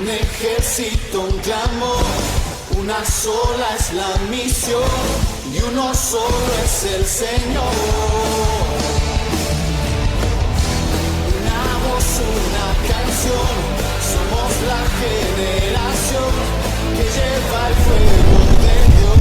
un ejército, un clamor, una sola es la misión y uno solo es el Señor. Una voz, una canción, somos la generación que lleva el fuego de Dios.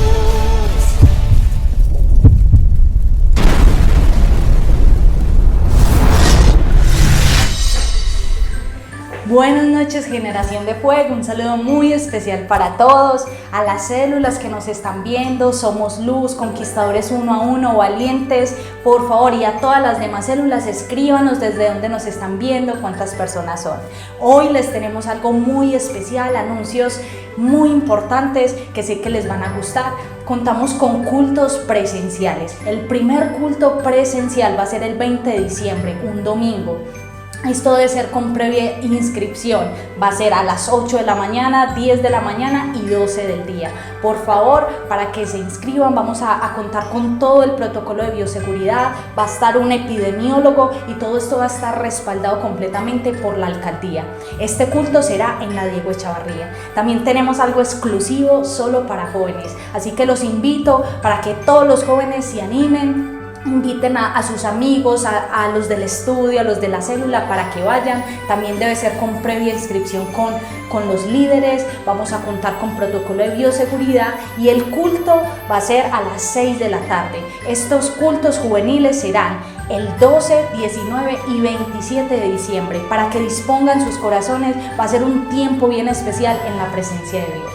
Buenas noches, Generación de Fuego, un saludo muy especial para todos, a las células que nos están viendo, Somos Luz, Conquistadores 1 a 1, Valientes, por favor, y a todas las demás células, escríbanos desde dónde nos están viendo, cuántas personas son. Hoy les tenemos algo muy especial, anuncios muy importantes que sé que les van a gustar. Contamos con cultos presenciales. El primer culto presencial va a ser el 20 de diciembre, un domingo. Esto debe ser con previa inscripción, va a ser a las 8 de la mañana, 10 de la mañana y 12 del día. Por favor, para que se inscriban, vamos a contar con todo el protocolo de bioseguridad, va a estar un epidemiólogo y todo esto va a estar respaldado completamente por la alcaldía. Este culto será en la Diego Echavarría. También tenemos algo exclusivo solo para jóvenes, así que los invito para que todos los jóvenes se animen. Inviten a sus amigos, a los del estudio, a los de la célula para que vayan. También debe ser con previa inscripción con los líderes. Vamos a contar con protocolo de bioseguridad y el culto va a ser a las 6 de la tarde. Estos cultos juveniles serán el 12, 19 y 27 de diciembre. Para que dispongan sus corazones, va a ser un tiempo bien especial en la presencia de Dios.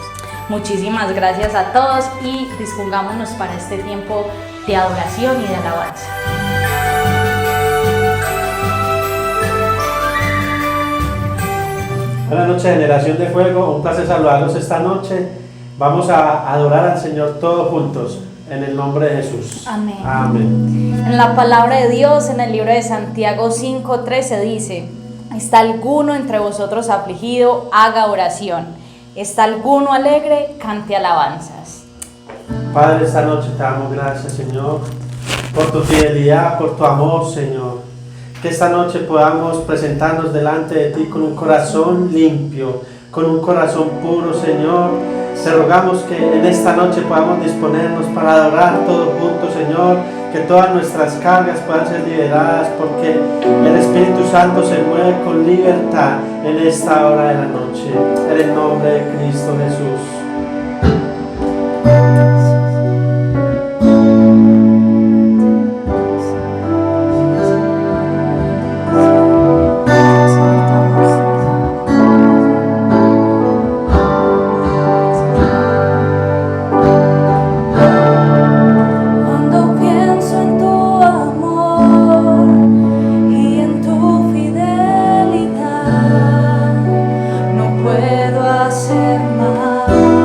Muchísimas gracias a todos y dispongámonos para este tiempo de adoración y de alabanza. Buenas noches, Generación de Fuego, un placer saludarlos esta noche. Vamos a adorar al Señor todos juntos, en el nombre de Jesús. Amén. Amén. En la palabra de Dios, en el libro de Santiago 5:13 dice: ¿Está alguno entre vosotros afligido? Haga oración. ¿Está alguno alegre? Cante alabanzas. Padre, esta noche te damos gracias, Señor, por tu fidelidad, por tu amor, Señor. Que esta noche podamos presentarnos delante de ti con un corazón limpio, con un corazón puro, Señor. Te rogamos que en esta noche podamos disponernos para adorar todos juntos, Señor. Que todas nuestras cargas puedan ser liberadas, porque el Espíritu Santo se mueve con libertad en esta hora de la noche. En el nombre de Cristo Jesús. No puedo hacer más.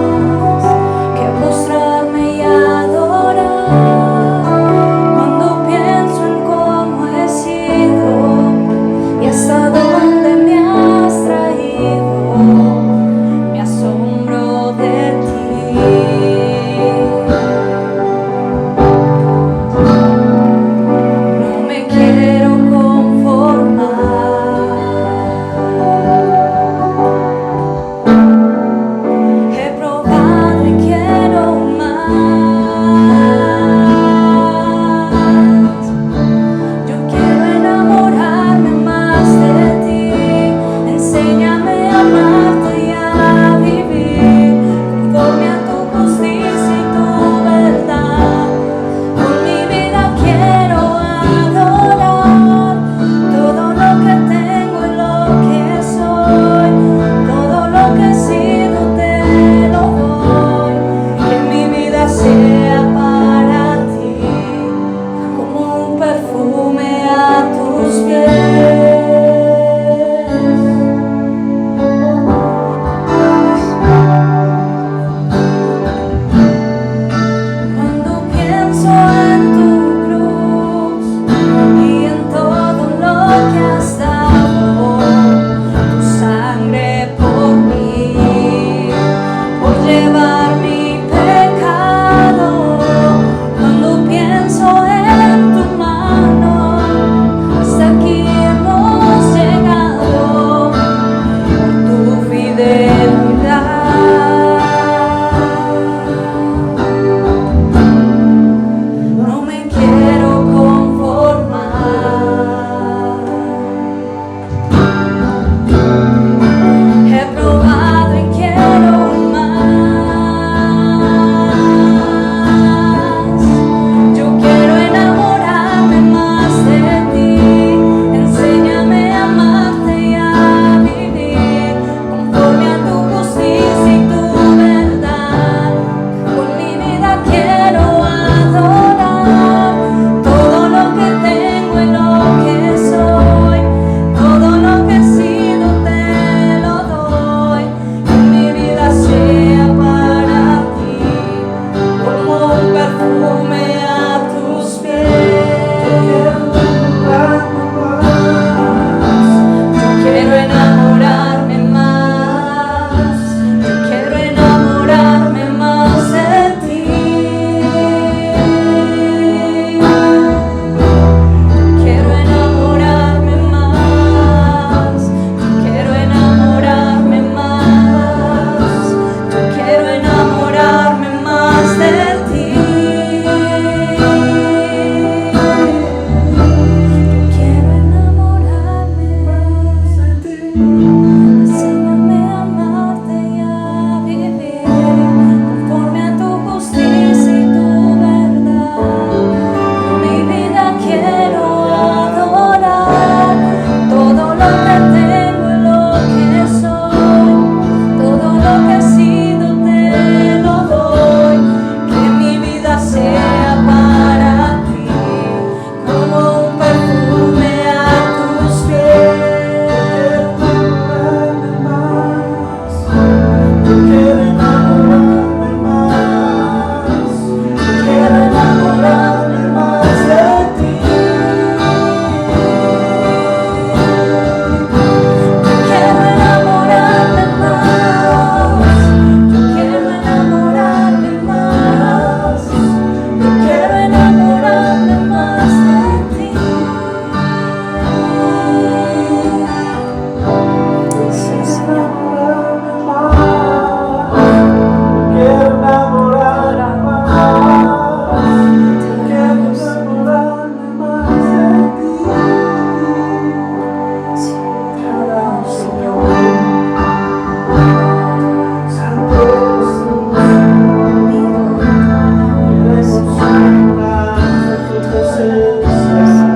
Enséñame a amarte y a vivir conforme a tu justicia y tu verdad. Con mi vida quiero adorar todo lo que tengo y lo que soy, todo lo que he sido te lo doy. Que mi vida sea para ti como un perfume a tus pies. Quiero enamorarme más. Quiero enamorarme más de ti. Quiero enamorarme más. Yo quiero enamorarme más. Yo quiero enamorarme más de ti. Sí, Señor. Quiero enamorarme más. Quiero enamorarme más de ti. Te adoramos, Señor. Santo eres tú. Queremos más de tu presencia.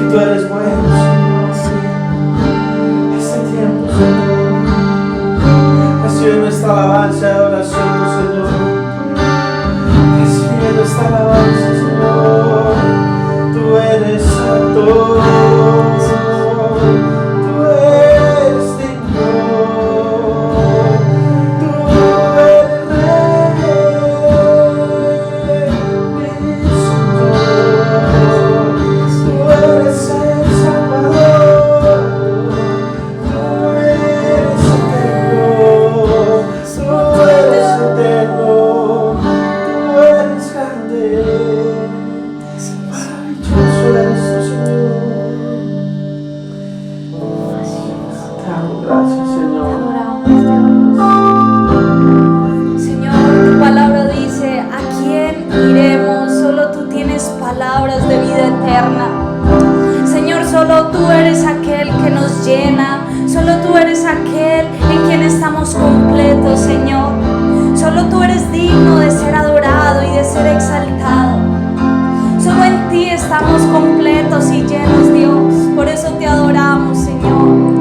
Tú eres bueno, Señor. Este tiempo, Señor, recibe nuestra alabanza y adoración, Señor. Recibe nuestra alabanza, Señor. Tú eres santo. Tú eres digno. Tú eres Rey, mi Señor. Tú eres el Salvador. Tú eres eterno. Tú eres grande. Maravilloso eres tú, Señor. Te amo, gracias, Señor. Señor, tu palabra dice, ¿a quién iremos? Solo tú tienes palabras de vida eterna. Señor, solo tú eres aquel que nos llena. Solo tú eres aquel en quien estamos completos, Señor. Solo tú eres digno de ser adorado y de ser exaltado. Solo en ti estamos completos y llenos, Dios. Por eso te adoramos, Señor.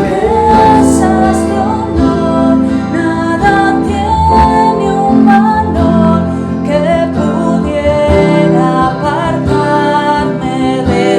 Riquezas de honor, nada tiene un valor que pudiera apartarme de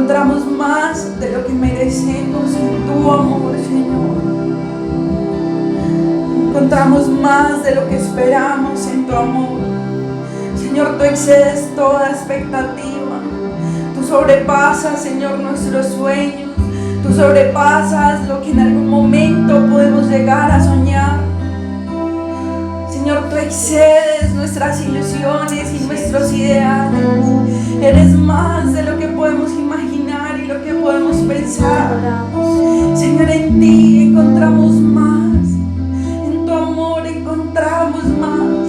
encontramos más de lo que merecemos en tu amor, Señor. Encontramos más de lo que esperamos en tu amor. Señor, tú excedes toda expectativa. Tú sobrepasas, Señor, nuestros sueños. Tú sobrepasas lo que en algún momento podemos llegar a soñar. Señor, tú excedes nuestras ilusiones y nuestros ideales. Eres más de lo que podemos imaginar y lo que podemos pensar. Señor, en ti encontramos más. En tu amor encontramos más.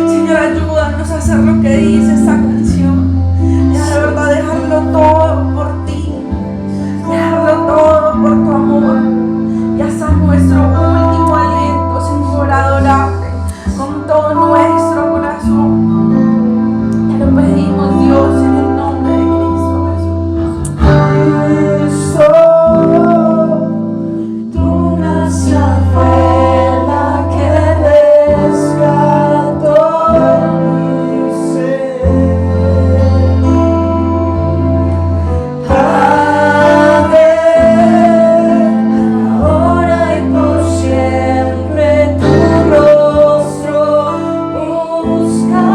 Señor, ayúdanos a hacer lo que dice esta canción. Y a la verdad dejarlo todo por ti. Dejarlo todo por tu amor. Y hasta nuestro último aliento, Señor, adorarte con todo nuestro corazón. Te lo pedimos, Dios, en el nombre de Cristo Jesús. Tu gracia fue la que rescató mi ser. Padre, ahora y por siempre tu rostro buscaré.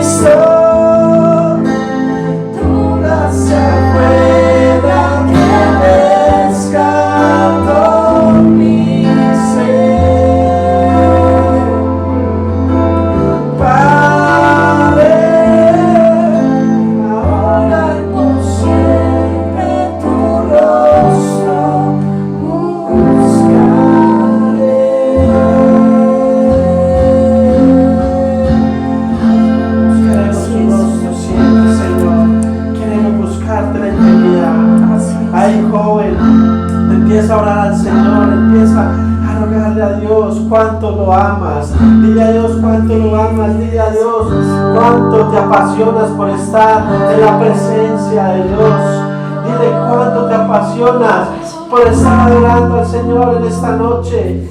Cristo, tu gracia fue la que rescató mi ser. Padre, ahora y por siempre tu rostro buscaré. Buscaremos tu rostro siempre, Señor. Queremos buscarte en la intimidad. Ay, joven, empieza a orar al Señor, empieza a rogarle a Dios cuánto lo amas. Dile a Dios cuánto lo amas, dile a Dios cuánto te apasionas por estar en la presencia de Dios. Dile cuánto te apasionas por estar adorando al Señor en esta noche.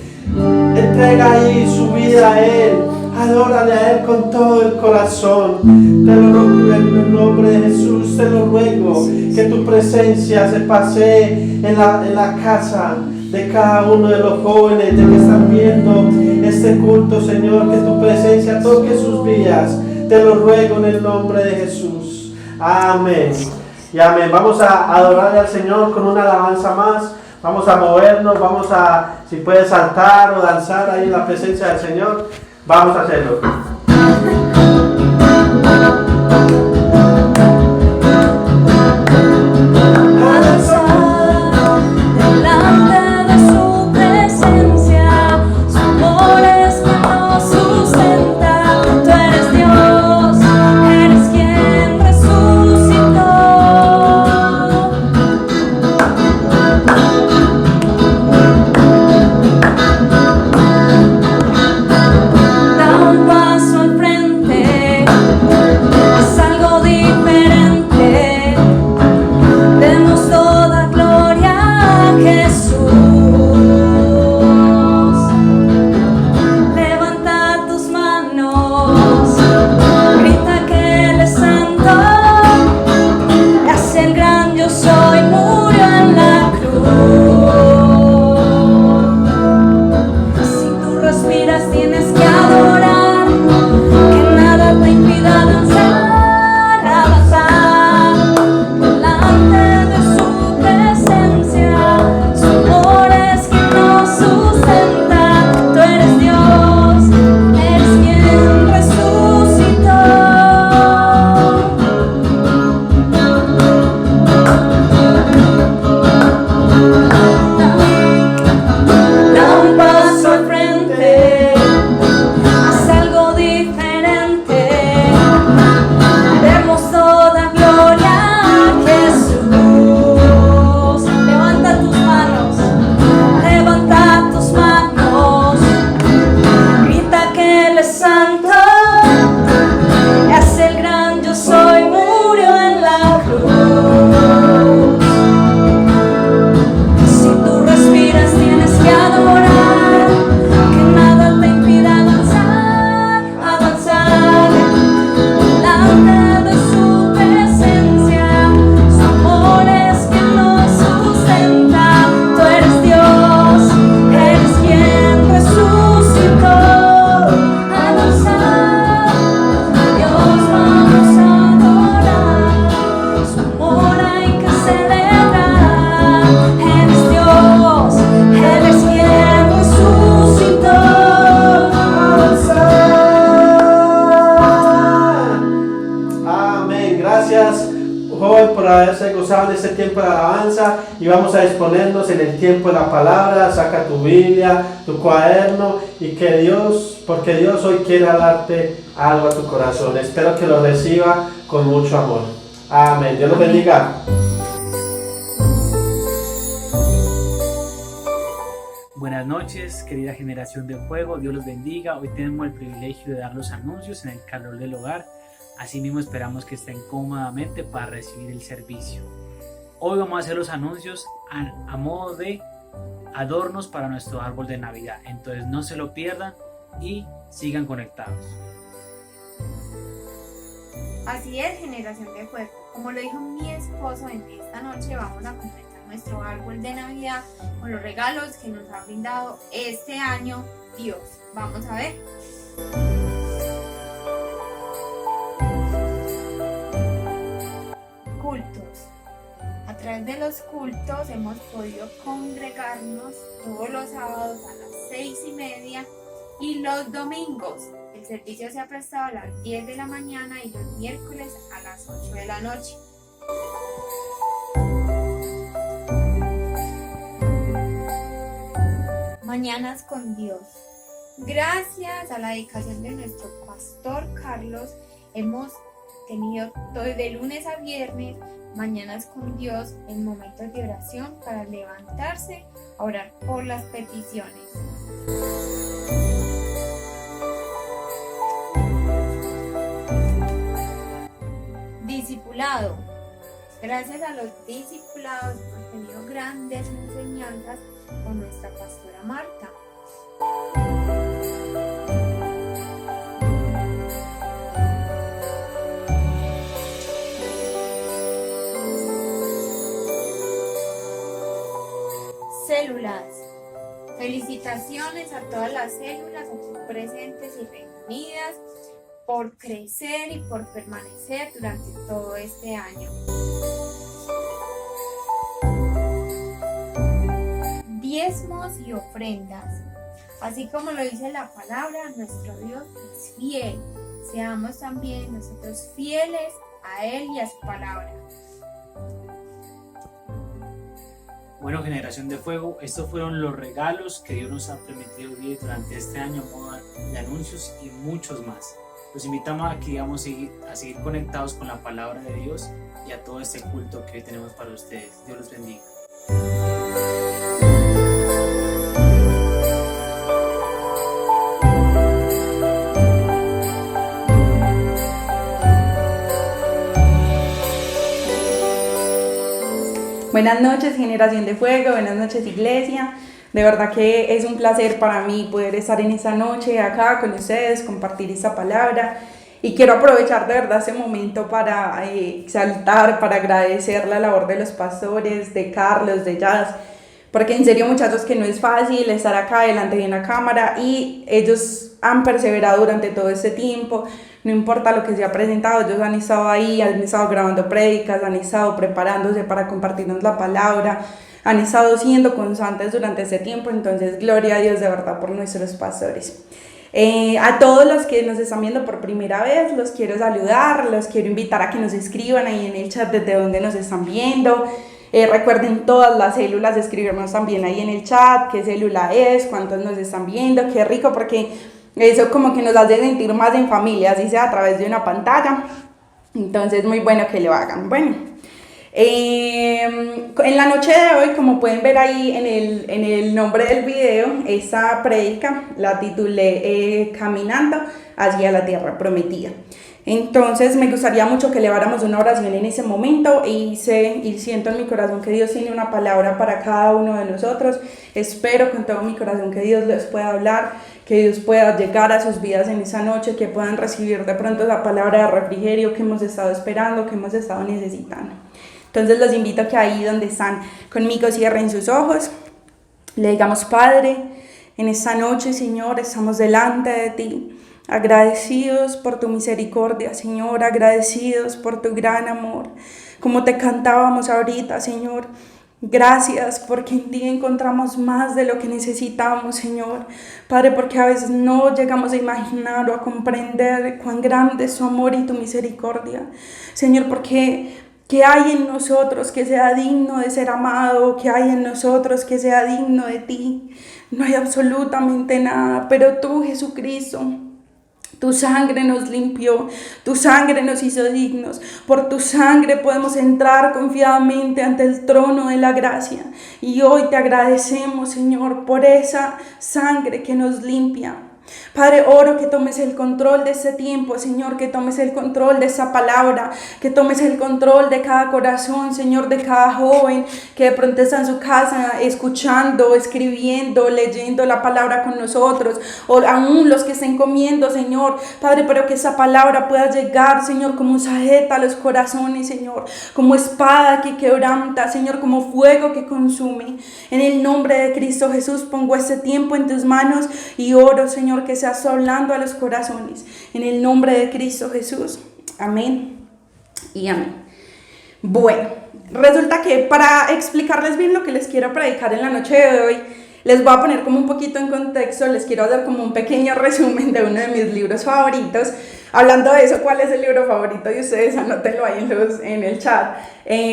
Entrega ahí su vida a Él. Adórale a Él con todo el corazón. Te lo ruego en el nombre de Jesús. Te lo ruego que tu presencia se pasee en la casa de cada uno de los jóvenes de que están viendo este culto, Señor. Que tu presencia toque sus vidas. Te lo ruego en el nombre de Jesús. Amén. Y amén. Vamos a adorarle al Señor con una alabanza más. Vamos a movernos, vamos a, si puedes saltar o danzar ahí en la presencia del Señor, vamos a hacerlo. Delante de su presencia, su amor es que nos sustenta. Tú eres Dios, eres quien resucitó. Da un paso al frente, haz algo de este tiempo de alabanza y vamos a exponernos en el tiempo de la palabra. Saca tu Biblia, tu cuaderno y que Dios, porque Dios hoy quiere darte algo a tu corazón. Espero que lo reciba con mucho amor. Amén. Dios los bendiga. Buenas noches, querida generación de fuego, Dios los bendiga. Hoy tenemos el privilegio de dar los anuncios en el calor del hogar. Asimismo esperamos que estén cómodamente para recibir el servicio. Hoy vamos a hacer los anuncios a modo de adornos para nuestro árbol de Navidad. Entonces no se lo pierdan y sigan conectados. Así es, generación de fuego. Como lo dijo mi esposo, en esta noche vamos a completar nuestro árbol de Navidad con los regalos que nos ha brindado este año Dios. Vamos a ver. Cultos. A través de los cultos hemos podido congregarnos todos los sábados a las 6:30 y los domingos. El servicio se ha prestado a las 10 de la mañana y los miércoles a las 8 de la noche. Mañanas con Dios. Gracias a la dedicación de nuestro pastor Carlos, hemos tenido todo de lunes a viernes mañanas con Dios en momentos de oración para levantarse a orar por las peticiones. Discipulado. Gracias a los discipulados hemos tenido grandes enseñanzas con nuestra pastora Marta. Células. Felicitaciones a todas las células aquí presentes y reunidas por crecer y por permanecer durante todo este año. Diezmos y ofrendas. Así como lo dice la palabra, nuestro Dios es fiel. Seamos también nosotros fieles a Él y a su palabra. Bueno, generación de fuego, estos fueron los regalos que Dios nos ha permitido vivir durante este año, modo de anuncios y muchos más. Los invitamos a que vamos a seguir conectados con la palabra de Dios y a todo este culto que hoy tenemos para ustedes. Dios los bendiga. Buenas noches, generación de fuego, buenas noches, iglesia. De verdad que es un placer para mí poder estar en esta noche acá con ustedes, compartir esta palabra. Y quiero aprovechar de verdad ese momento para exaltar, para agradecer la labor de los pastores, de Carlos, de Jazz, porque en serio, muchachos, que no es fácil estar acá delante de una cámara y ellos han perseverado durante todo este tiempo. No importa lo que se ha presentado, ellos han estado ahí, han estado grabando prédicas, han estado preparándose para compartirnos la palabra, han estado siendo constantes durante este tiempo. Entonces, gloria a Dios de verdad por nuestros pastores. A todos los que nos están viendo por primera vez, los quiero saludar, los quiero invitar a que nos escriban ahí en el chat desde donde nos están viendo. Recuerden todas las células, escribirnos también ahí en el chat qué célula es, cuántos nos están viendo. Qué rico, porque eso como que nos hace sentir más en familia, así sea a través de una pantalla. Entonces, muy bueno que lo hagan. Bueno, en la noche de hoy, como pueden ver ahí en el nombre del video, esta prédica la titulé Caminando hacia la tierra prometida. Entonces me gustaría mucho que eleváramos una oración en ese momento y siento en mi corazón que Dios tiene una palabra para cada uno de nosotros. Espero con todo mi corazón que Dios les pueda hablar, que Dios pueda llegar a sus vidas en esa noche, que puedan recibir de pronto la palabra de refrigerio que hemos estado esperando, que hemos estado necesitando. Entonces los invito a que ahí donde están conmigo cierren sus ojos, le digamos: Padre, en esta noche, Señor, estamos delante de ti. Agradecidos por tu misericordia, Señor, agradecidos por tu gran amor. Como te cantábamos ahorita, Señor, gracias porque en ti encontramos más de lo que necesitamos, Señor. Padre, porque a veces no llegamos a imaginar o a comprender cuán grande es tu amor y tu misericordia. Señor, porque ¿Qué hay en nosotros que sea digno de ser amado? ¿Qué hay en nosotros que sea digno de ti? No hay absolutamente nada, pero tú, Jesucristo, tu sangre nos limpió, tu sangre nos hizo dignos. Por tu sangre podemos entrar confiadamente ante el trono de la gracia. Y hoy te agradecemos, Señor, por esa sangre que nos limpia. Padre, oro que tomes el control de este tiempo, Señor, que tomes el control de esa palabra, que tomes el control de cada corazón, Señor, de cada joven que de pronto está en su casa escuchando, escribiendo, leyendo la palabra con nosotros, o aún los que estén comiendo, Señor, Padre, pero que esa palabra pueda llegar, Señor, como saeta a los corazones, Señor, como espada que quebranta, Señor, como fuego que consume. En el nombre de Cristo Jesús pongo este tiempo en tus manos y oro, Señor, que seas hablando a los corazones. En el nombre de Cristo Jesús. Amén y amén. Bueno, resulta que para explicarles bien lo que les quiero predicar en la noche de hoy, les voy a poner como un poquito en contexto, les quiero dar como un pequeño resumen de uno de mis libros favoritos. Hablando de eso, ¿cuál es el libro favorito de ustedes? Anótenlo ahí en el chat.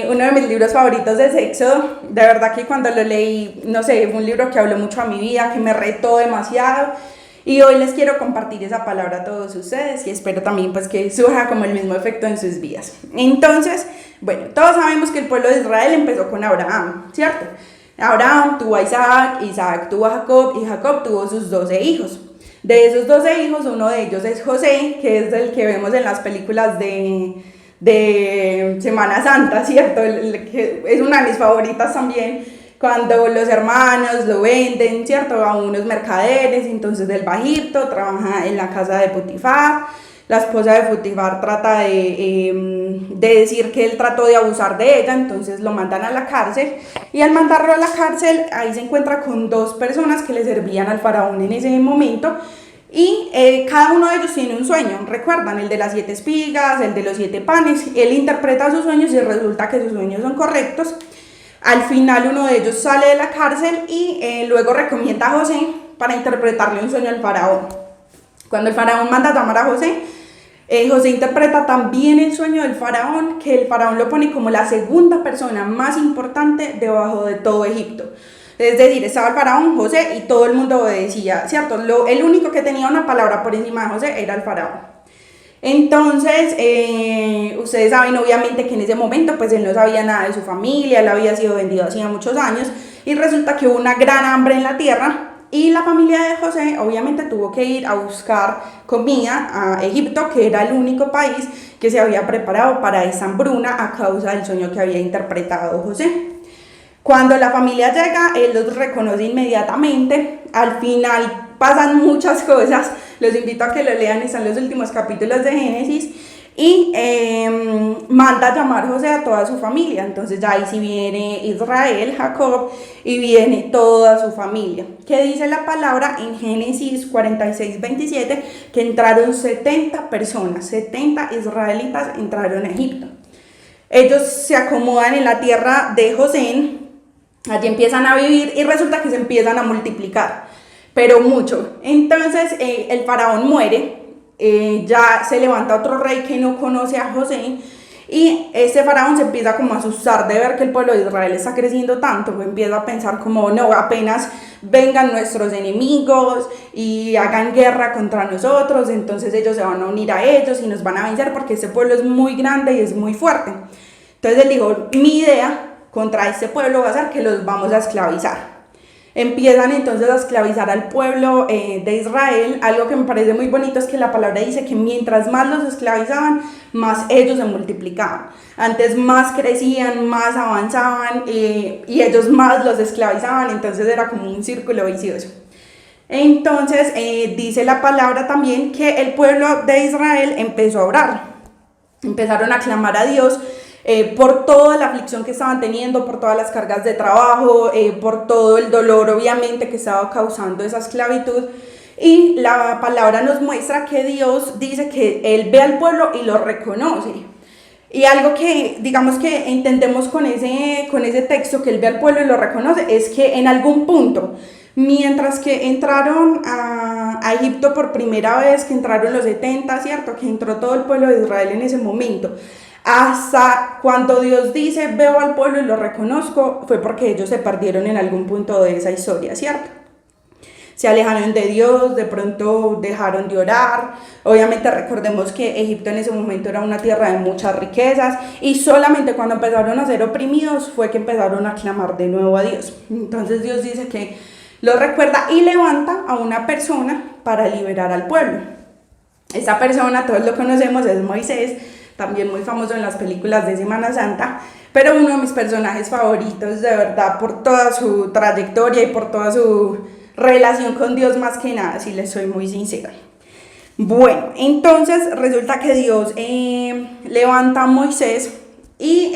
Uno de mis libros favoritos es Éxodo. De verdad que cuando lo leí, no sé, fue un libro que habló mucho a mi vida, que me retó demasiado. Y hoy les quiero compartir esa palabra a todos ustedes y espero también pues que surja como el mismo efecto en sus vidas. Entonces, bueno, todos sabemos que el pueblo de Israel empezó con Abraham, ¿cierto? Abraham tuvo a Isaac, Isaac tuvo a Jacob y Jacob tuvo sus 12 hijos. De esos 12 hijos, uno de ellos es José, que es el que vemos en las películas de Semana Santa, ¿cierto? Que es una de mis favoritas también. Cuando los hermanos lo venden, ¿cierto? A unos mercaderes, entonces él va a Egipto, trabaja en la casa de Potifar. La esposa de Potifar trata de decir que él trató de abusar de ella, entonces lo mandan a la cárcel. Y al mandarlo a la cárcel, ahí se encuentra con 2 personas que le servían al faraón en ese momento. Y cada uno de ellos tiene un sueño, recuerdan, el de las 7 espigas, el de los 7 panes. Él interpreta sus sueños y resulta que sus sueños son correctos. Al final uno de ellos sale de la cárcel y luego recomienda a José para interpretarle un sueño al faraón. Cuando el faraón manda a llamar a José, José interpreta también el sueño del faraón, que el faraón lo pone como la segunda persona más importante debajo de todo Egipto. Es decir, estaba el faraón, José, y todo el mundo obedecía, ¿cierto? El único que tenía una palabra por encima de José era el faraón. Entonces, ustedes saben obviamente que en ese momento pues él no sabía nada de su familia, él había sido vendido hacía muchos años y resulta que hubo una gran hambre en la tierra y la familia de José obviamente tuvo que ir a buscar comida a Egipto, que era el único país que se había preparado para esa hambruna a causa del sueño que había interpretado José. Cuando la familia llega, él los reconoce inmediatamente. Al final pasan muchas cosas. Los invito a que lo lean, están los últimos capítulos de Génesis. Y manda a llamar José a toda su familia. Entonces ya ahí sí viene Israel, Jacob, y viene toda su familia. ¿Qué dice la palabra en Génesis 46, 27? Que entraron 70 personas, 70 israelitas entraron a Egipto. Ellos se acomodan en la tierra de José. Allí empiezan a vivir y resulta que se empiezan a multiplicar, pero mucho. Entonces el faraón muere, ya se levanta otro rey que no conoce a José y este faraón se empieza como a asustar de ver que el pueblo de Israel está creciendo tanto, empieza a pensar como no, apenas vengan nuestros enemigos y hagan guerra contra nosotros, entonces ellos se van a unir a ellos y nos van a vencer porque este pueblo es muy grande y es muy fuerte. Entonces él dijo, mi idea contra este pueblo va a ser que los vamos a esclavizar. Empiezan entonces a esclavizar al pueblo de Israel. Algo que me parece muy bonito es que la palabra dice que mientras más los esclavizaban, más ellos se multiplicaban. Antes más crecían, más avanzaban y ellos más los esclavizaban, entonces era como un círculo vicioso. Entonces dice la palabra también que el pueblo de Israel empezó a orar. Empezaron a clamar a Dios por toda la aflicción que estaban teniendo, por todas las cargas de trabajo, por todo el dolor obviamente que estaba causando esa esclavitud. Y la palabra nos muestra que Dios dice que Él ve al pueblo y lo reconoce. Y algo que digamos que entendemos con ese texto, que Él ve al pueblo y lo reconoce, es que en algún punto, mientras que entraron a Egipto por primera vez, que entraron los 70, ¿cierto? Que entró todo el pueblo de Israel en ese momento. Hasta cuando Dios dice, veo al pueblo y lo reconozco, fue porque ellos se perdieron en algún punto de esa historia, ¿cierto? Se alejaron de Dios, de pronto dejaron de orar. Obviamente recordemos que Egipto en ese momento era una tierra de muchas riquezas y solamente cuando empezaron a ser oprimidos fue que empezaron a clamar de nuevo a Dios. Entonces Dios dice que los recuerda y levanta a una persona para liberar al pueblo. Esa persona, todos lo conocemos, es Moisés, también muy famoso en las películas de Semana Santa, pero uno de mis personajes favoritos, de verdad, por toda su trayectoria y por toda su relación con Dios, más que nada, si les soy muy sincera. Bueno, entonces resulta que Dios levanta a Moisés y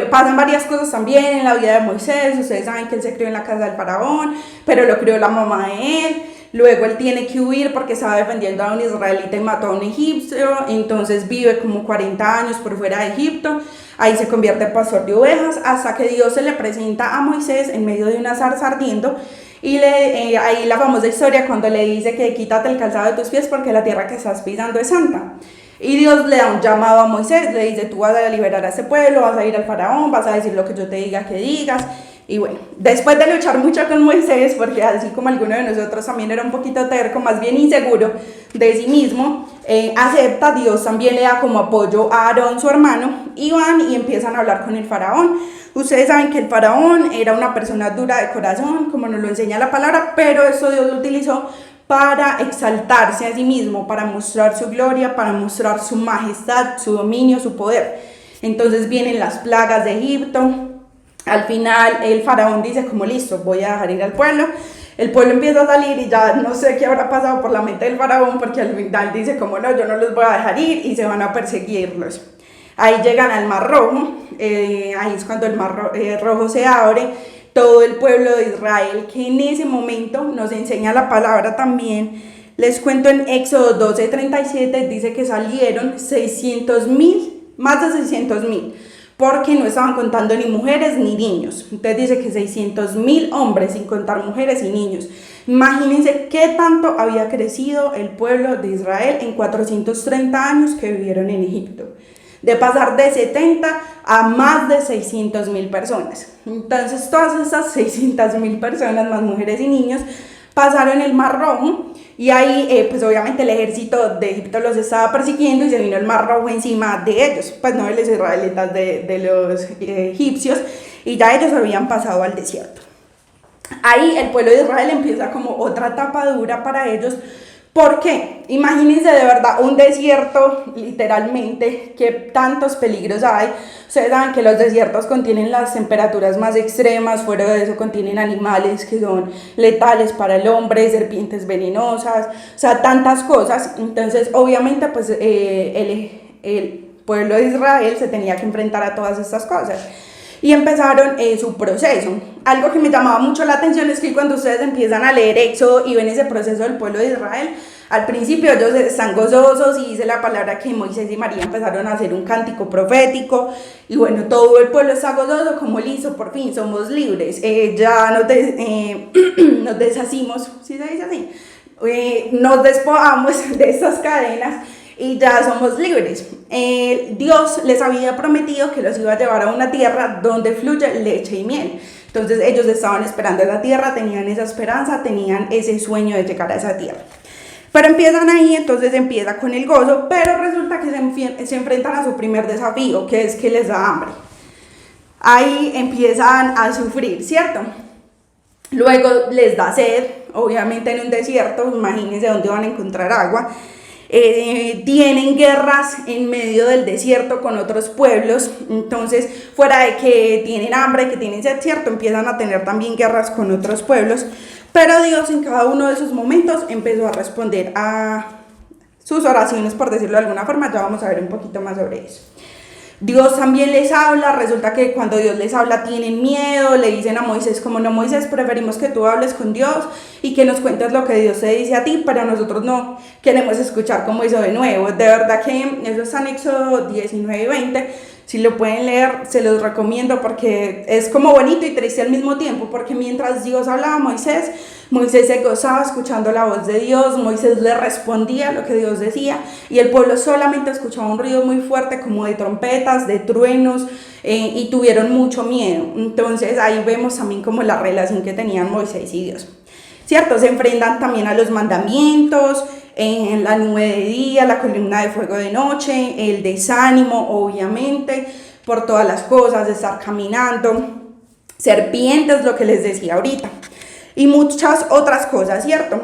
pasan varias cosas también en la vida de Moisés. Ustedes saben que él se crió en la casa del faraón, pero lo crió la mamá de él. Luego él tiene que huir porque estaba defendiendo a un israelita y mató a un egipcio. Entonces vive como 40 años por fuera de Egipto. Ahí se convierte en pastor de ovejas hasta que Dios se le presenta a Moisés en medio de una zarza ardiendo. Y ahí la famosa historia cuando le dice que quítate el calzado de tus pies porque la tierra que estás pisando es santa. Y Dios le da un llamado a Moisés, le dice, tú vas a liberar a ese pueblo, vas a ir al faraón, vas a decir lo que yo te diga que digas. Y bueno, después de luchar mucho con Moisés, porque así como alguno de nosotros también era un poquito terco, más bien inseguro de sí mismo, acepta. Dios también le da como apoyo a Aarón, su hermano, y van y empiezan a hablar con el faraón. Ustedes saben que el faraón era una persona dura de corazón, como nos lo enseña la palabra, pero eso Dios lo utilizó para exaltarse a sí mismo, para mostrar su gloria, para mostrar su majestad, su dominio, su poder. Entonces vienen las plagas de Egipto. Al final el faraón dice como listo, voy a dejar ir al pueblo. El pueblo empieza a salir y ya no sé qué habrá pasado por la mente del faraón, porque al final dice como no, yo no los voy a dejar ir y se van a perseguirlos. Ahí llegan al Mar Rojo, ahí es cuando el Mar Rojo se abre. Todo el pueblo de Israel, que en ese momento nos enseña la palabra también, les cuento en Éxodo 12:37, dice que salieron 600,000, más de 600,000, porque no estaban contando ni mujeres ni niños. Entonces dice que 600,000 hombres, sin contar mujeres y niños. Imagínense qué tanto había crecido el pueblo de Israel en 430 años que vivieron en Egipto. De pasar de 70 a más de 600,000 personas. Entonces todas esas 600,000 personas, más mujeres y niños, pasaron el Mar Rojo y ahí pues obviamente el ejército de Egipto los estaba persiguiendo y se vino el Mar Rojo encima de ellos, pues no de los israelitas, de los egipcios, y ya ellos habían pasado al desierto. Ahí el pueblo de Israel empieza como otra etapa dura para ellos. ¿Por qué? Imagínense de verdad un desierto, literalmente, que tantos peligros hay. Ustedes saben que los desiertos contienen las temperaturas más extremas, fuera de eso contienen animales que son letales para el hombre, serpientes venenosas, o sea, tantas cosas. Entonces, obviamente, pues el pueblo de Israel se tenía que enfrentar a todas estas cosas. Y empezaron su proceso. Algo que me llamaba mucho la atención es que cuando ustedes empiezan a leer Éxodo y ven ese proceso del pueblo de Israel, al principio ellos están gozosos y dice la palabra que Moisés y María empezaron a hacer un cántico profético y bueno, todo el pueblo está gozoso como listo, por fin somos libres, ya nos deshacimos, ¿sí se dice así? Nos despojamos de estas cadenas y ya somos libres. Dios les había prometido que los iba a llevar a una tierra donde fluye leche y miel. Entonces ellos estaban esperando esa tierra, tenían esa esperanza, tenían ese sueño de llegar a esa tierra. Pero empiezan ahí, entonces empieza con el gozo, pero resulta que se enfrentan a su primer desafío, que es que les da hambre. Ahí empiezan a sufrir, ¿cierto? Luego les da sed, obviamente en un desierto, imagínense dónde van a encontrar agua. Tienen guerras en medio del desierto con otros pueblos, entonces fuera de que tienen hambre, que tienen sed, cierto, empiezan a tener también guerras con otros pueblos, pero Dios en cada uno de esos momentos empezó a responder a sus oraciones, por decirlo de alguna forma. Ya vamos a ver un poquito más sobre eso. Dios también les habla, resulta que cuando Dios les habla tienen miedo, le dicen a Moisés como no, Moisés, preferimos que tú hables con Dios y que nos cuentes lo que Dios te dice a ti, pero nosotros no queremos escuchar como eso de nuevo. De verdad que eso está en Éxodo 19 y 20, Si lo pueden leer, se los recomiendo porque es como bonito y triste al mismo tiempo, porque mientras Dios hablaba a Moisés, Moisés se gozaba escuchando la voz de Dios, Moisés le respondía a lo que Dios decía y el pueblo solamente escuchaba un ruido muy fuerte como de trompetas, de truenos y tuvieron mucho miedo. Entonces ahí vemos también como la relación que tenían Moisés y Dios. ¿Cierto? Se enfrentan también a los mandamientos, en la nube de día, la columna de fuego de noche, el desánimo, obviamente, por todas las cosas, de estar caminando, serpientes, lo que les decía ahorita, y muchas otras cosas, ¿cierto?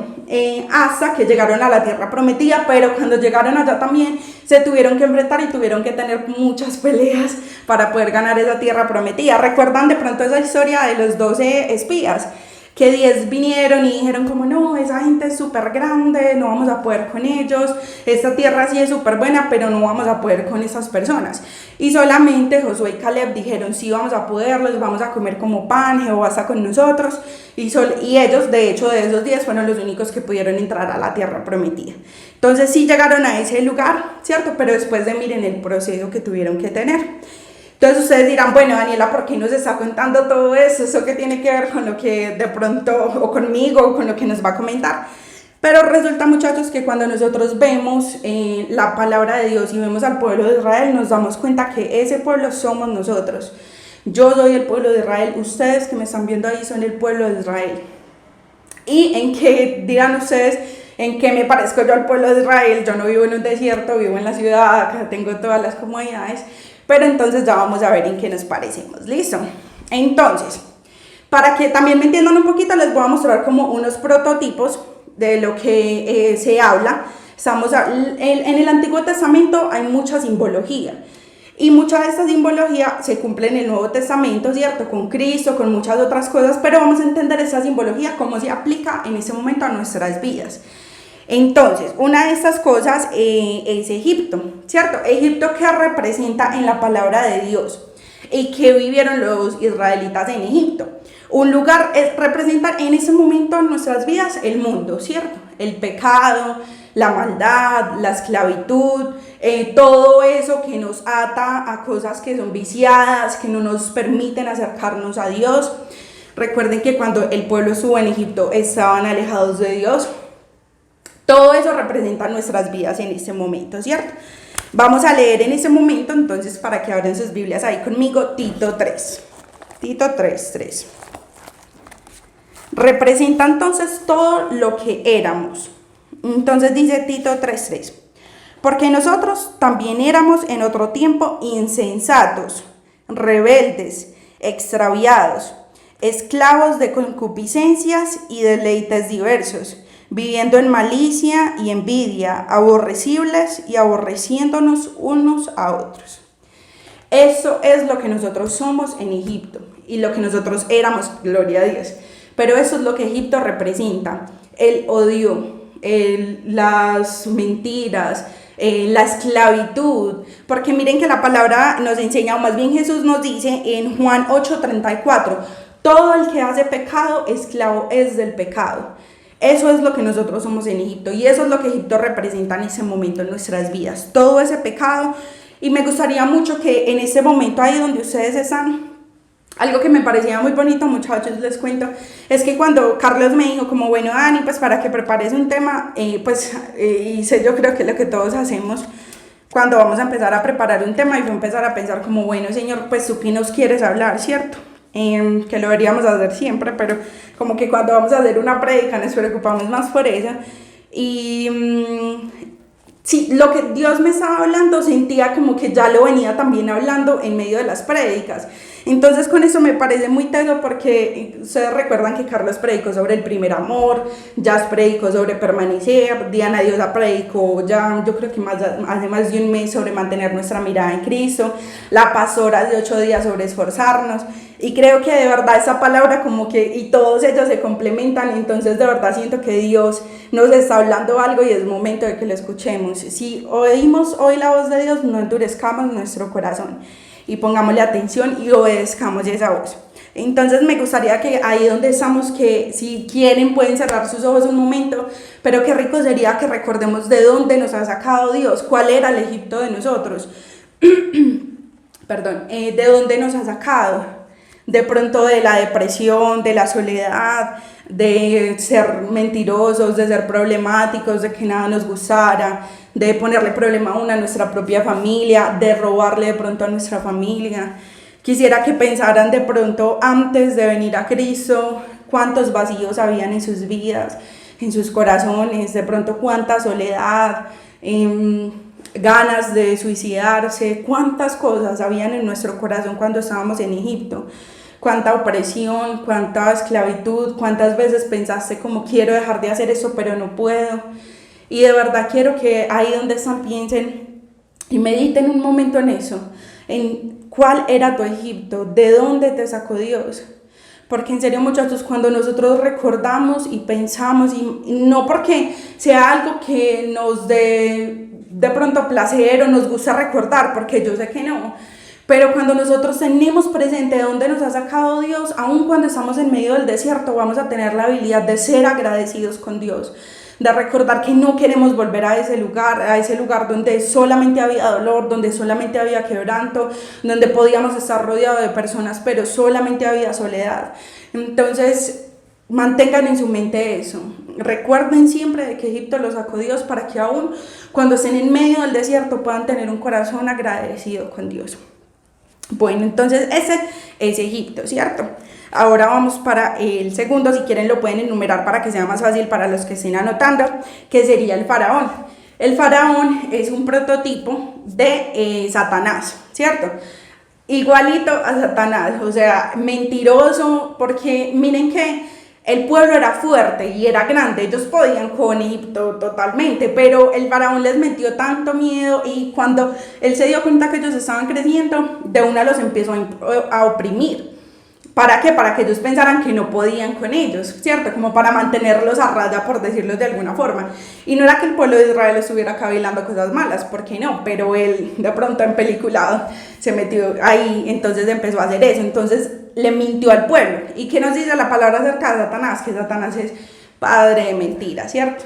Hasta que llegaron a la tierra prometida, pero cuando llegaron allá también se tuvieron que enfrentar y tuvieron que tener muchas peleas para poder ganar esa tierra prometida. ¿Recuerdan de pronto esa historia de los 12 espías? Que 10 vinieron y dijeron como no, esa gente es súper grande, no vamos a poder con ellos, esta tierra sí es súper buena, pero no vamos a poder con esas personas. Y solamente Josué y Caleb dijeron sí vamos a poder, los vamos a comer como pan, Jehová está con nosotros. Y ellos, de hecho, de esos 10 fueron los únicos que pudieron entrar a la tierra prometida. Entonces sí llegaron a ese lugar, ¿cierto? Pero después de miren el proceso que tuvieron que tener. Entonces ustedes dirán, bueno, Daniela, ¿por qué nos está contando todo eso? ¿Eso qué tiene que ver con lo que de pronto, o conmigo, o con lo que nos va a comentar? Pero resulta, muchachos, que cuando nosotros vemos la palabra de Dios y vemos al pueblo de Israel, nos damos cuenta que ese pueblo somos nosotros. Yo soy el pueblo de Israel, ustedes que me están viendo ahí son el pueblo de Israel. ¿Y en qué dirán ustedes? ¿En qué me parezco yo al pueblo de Israel? Yo no vivo en un desierto, vivo en la ciudad, acá tengo todas las comodidades. Pero entonces ya vamos a ver en qué nos parecemos, ¿listo? Entonces, para que también me entiendan un poquito, les voy a mostrar como unos prototipos de lo que se habla. En el Antiguo Testamento hay mucha simbología. Y mucha de esta simbología se cumple en el Nuevo Testamento, ¿cierto? Con Cristo, con muchas otras cosas, pero vamos a entender esa simbología, cómo se aplica en ese momento a nuestras vidas. Entonces, una de estas cosas es Egipto, ¿cierto? Egipto que representa en la palabra de Dios y que vivieron los israelitas en Egipto. Un lugar representa en ese momento en nuestras vidas el mundo, ¿cierto? El pecado, la maldad, la esclavitud, todo eso que nos ata a cosas que son viciadas, que no nos permiten acercarnos a Dios. Recuerden que cuando el pueblo estuvo en Egipto estaban alejados de Dios. Todo eso representa nuestras vidas en este momento, ¿cierto? Vamos a leer en ese momento, entonces, para que abran sus Biblias ahí conmigo, Tito 3. Tito 3:3. Representa entonces todo lo que éramos. Entonces dice Tito 3:3. Porque nosotros también éramos en otro tiempo insensatos, rebeldes, extraviados, esclavos de concupiscencias y deleites diversos, viviendo en malicia y envidia, aborrecibles y aborreciéndonos unos a otros. Eso es lo que nosotros somos en Egipto y lo que nosotros éramos, gloria a Dios. Pero eso es lo que Egipto representa, el odio, las mentiras, la esclavitud, porque miren que la palabra nos enseña, o más bien Jesús nos dice en Juan 8:34, todo el que hace pecado, esclavo es del pecado. Eso es lo que nosotros somos en Egipto y eso es lo que Egipto representa en ese momento en nuestras vidas, todo ese pecado. Y me gustaría mucho que en ese momento ahí donde ustedes están, algo que me parecía muy bonito, muchachos, les cuento, es que cuando Carlos me dijo como, bueno, Dani, pues para que prepares un tema, hice yo creo que lo que todos hacemos cuando vamos a empezar a preparar un tema y fue empezar a pensar como, bueno, Señor, pues tú qué nos quieres hablar, ¿cierto? Que lo deberíamos hacer siempre, pero como que cuando vamos a hacer una prédica nos preocupamos más por eso. Y sí, lo que Dios me estaba hablando sentía como que ya lo venía también hablando en medio de las prédicas. Entonces con eso me parece muy teso porque ustedes recuerdan que Carlos predicó sobre el primer amor, Jazz predicó sobre permanecer, Diana Diosa predicó ya yo creo que hace más de un mes sobre mantener nuestra mirada en Cristo, la pastora de 8 días sobre esforzarnos. Y creo que de verdad esa palabra como que, y todos ellos se complementan, entonces de verdad siento que Dios nos está hablando algo y es momento de que lo escuchemos. Si oímos hoy la voz de Dios, no endurezcamos nuestro corazón y pongámosle atención y obedezcamos esa voz. Entonces me gustaría que ahí donde estamos, que si quieren pueden cerrar sus ojos un momento, pero qué rico sería que recordemos de dónde nos ha sacado Dios, cuál era el Egipto de nosotros. de dónde nos ha sacado. De pronto de la depresión, de la soledad, de ser mentirosos, de ser problemáticos, de que nada nos gustara, de ponerle problema a nuestra propia familia, de robarle de pronto a nuestra familia. Quisiera que pensaran de pronto antes de venir a Cristo cuántos vacíos habían en sus vidas, en sus corazones, de pronto cuánta soledad, ganas de suicidarse, cuántas cosas habían en nuestro corazón cuando estábamos en Egipto, cuánta opresión, cuánta esclavitud, cuántas veces pensaste como quiero dejar de hacer eso pero no puedo. Y de verdad quiero que ahí donde están piensen y mediten un momento en eso, en cuál era tu Egipto, de dónde te sacó Dios. Porque en serio, muchachos, cuando nosotros recordamos y pensamos, y no porque sea algo que nos dé de pronto placer o nos gusta recordar, porque yo sé que no, pero cuando nosotros tenemos presente de dónde nos ha sacado Dios, aun cuando estamos en medio del desierto, vamos a tener la habilidad de ser agradecidos con Dios, de recordar que no queremos volver a ese lugar donde solamente había dolor, donde solamente había quebranto, donde podíamos estar rodeados de personas, pero solamente había soledad. Entonces, mantengan en su mente eso. Recuerden siempre de que Egipto los sacó Dios para que aún cuando estén en medio del desierto puedan tener un corazón agradecido con Dios. Bueno, entonces ese es Egipto, ¿cierto? Ahora vamos para el segundo, si quieren lo pueden enumerar para que sea más fácil para los que estén anotando, que sería el faraón. El faraón es un prototipo de Satanás, ¿cierto? Igualito a Satanás, o sea, mentiroso, porque miren que el pueblo era fuerte y era grande, ellos podían con Egipto totalmente, pero el faraón les metió tanto miedo y cuando él se dio cuenta que ellos estaban creciendo, de una los empezó a oprimir. ¿Para qué? Para que ellos pensaran que no podían con ellos, ¿cierto? Como para mantenerlos a raya, por decirlo de alguna forma. Y no era que el pueblo de Israel estuviera cavilando cosas malas, ¿por qué no? Pero él de pronto en peliculado se metió ahí, entonces empezó a hacer eso, entonces le mintió al pueblo. ¿Y qué nos dice la palabra acerca de Satanás? Que Satanás es padre de mentiras, ¿cierto?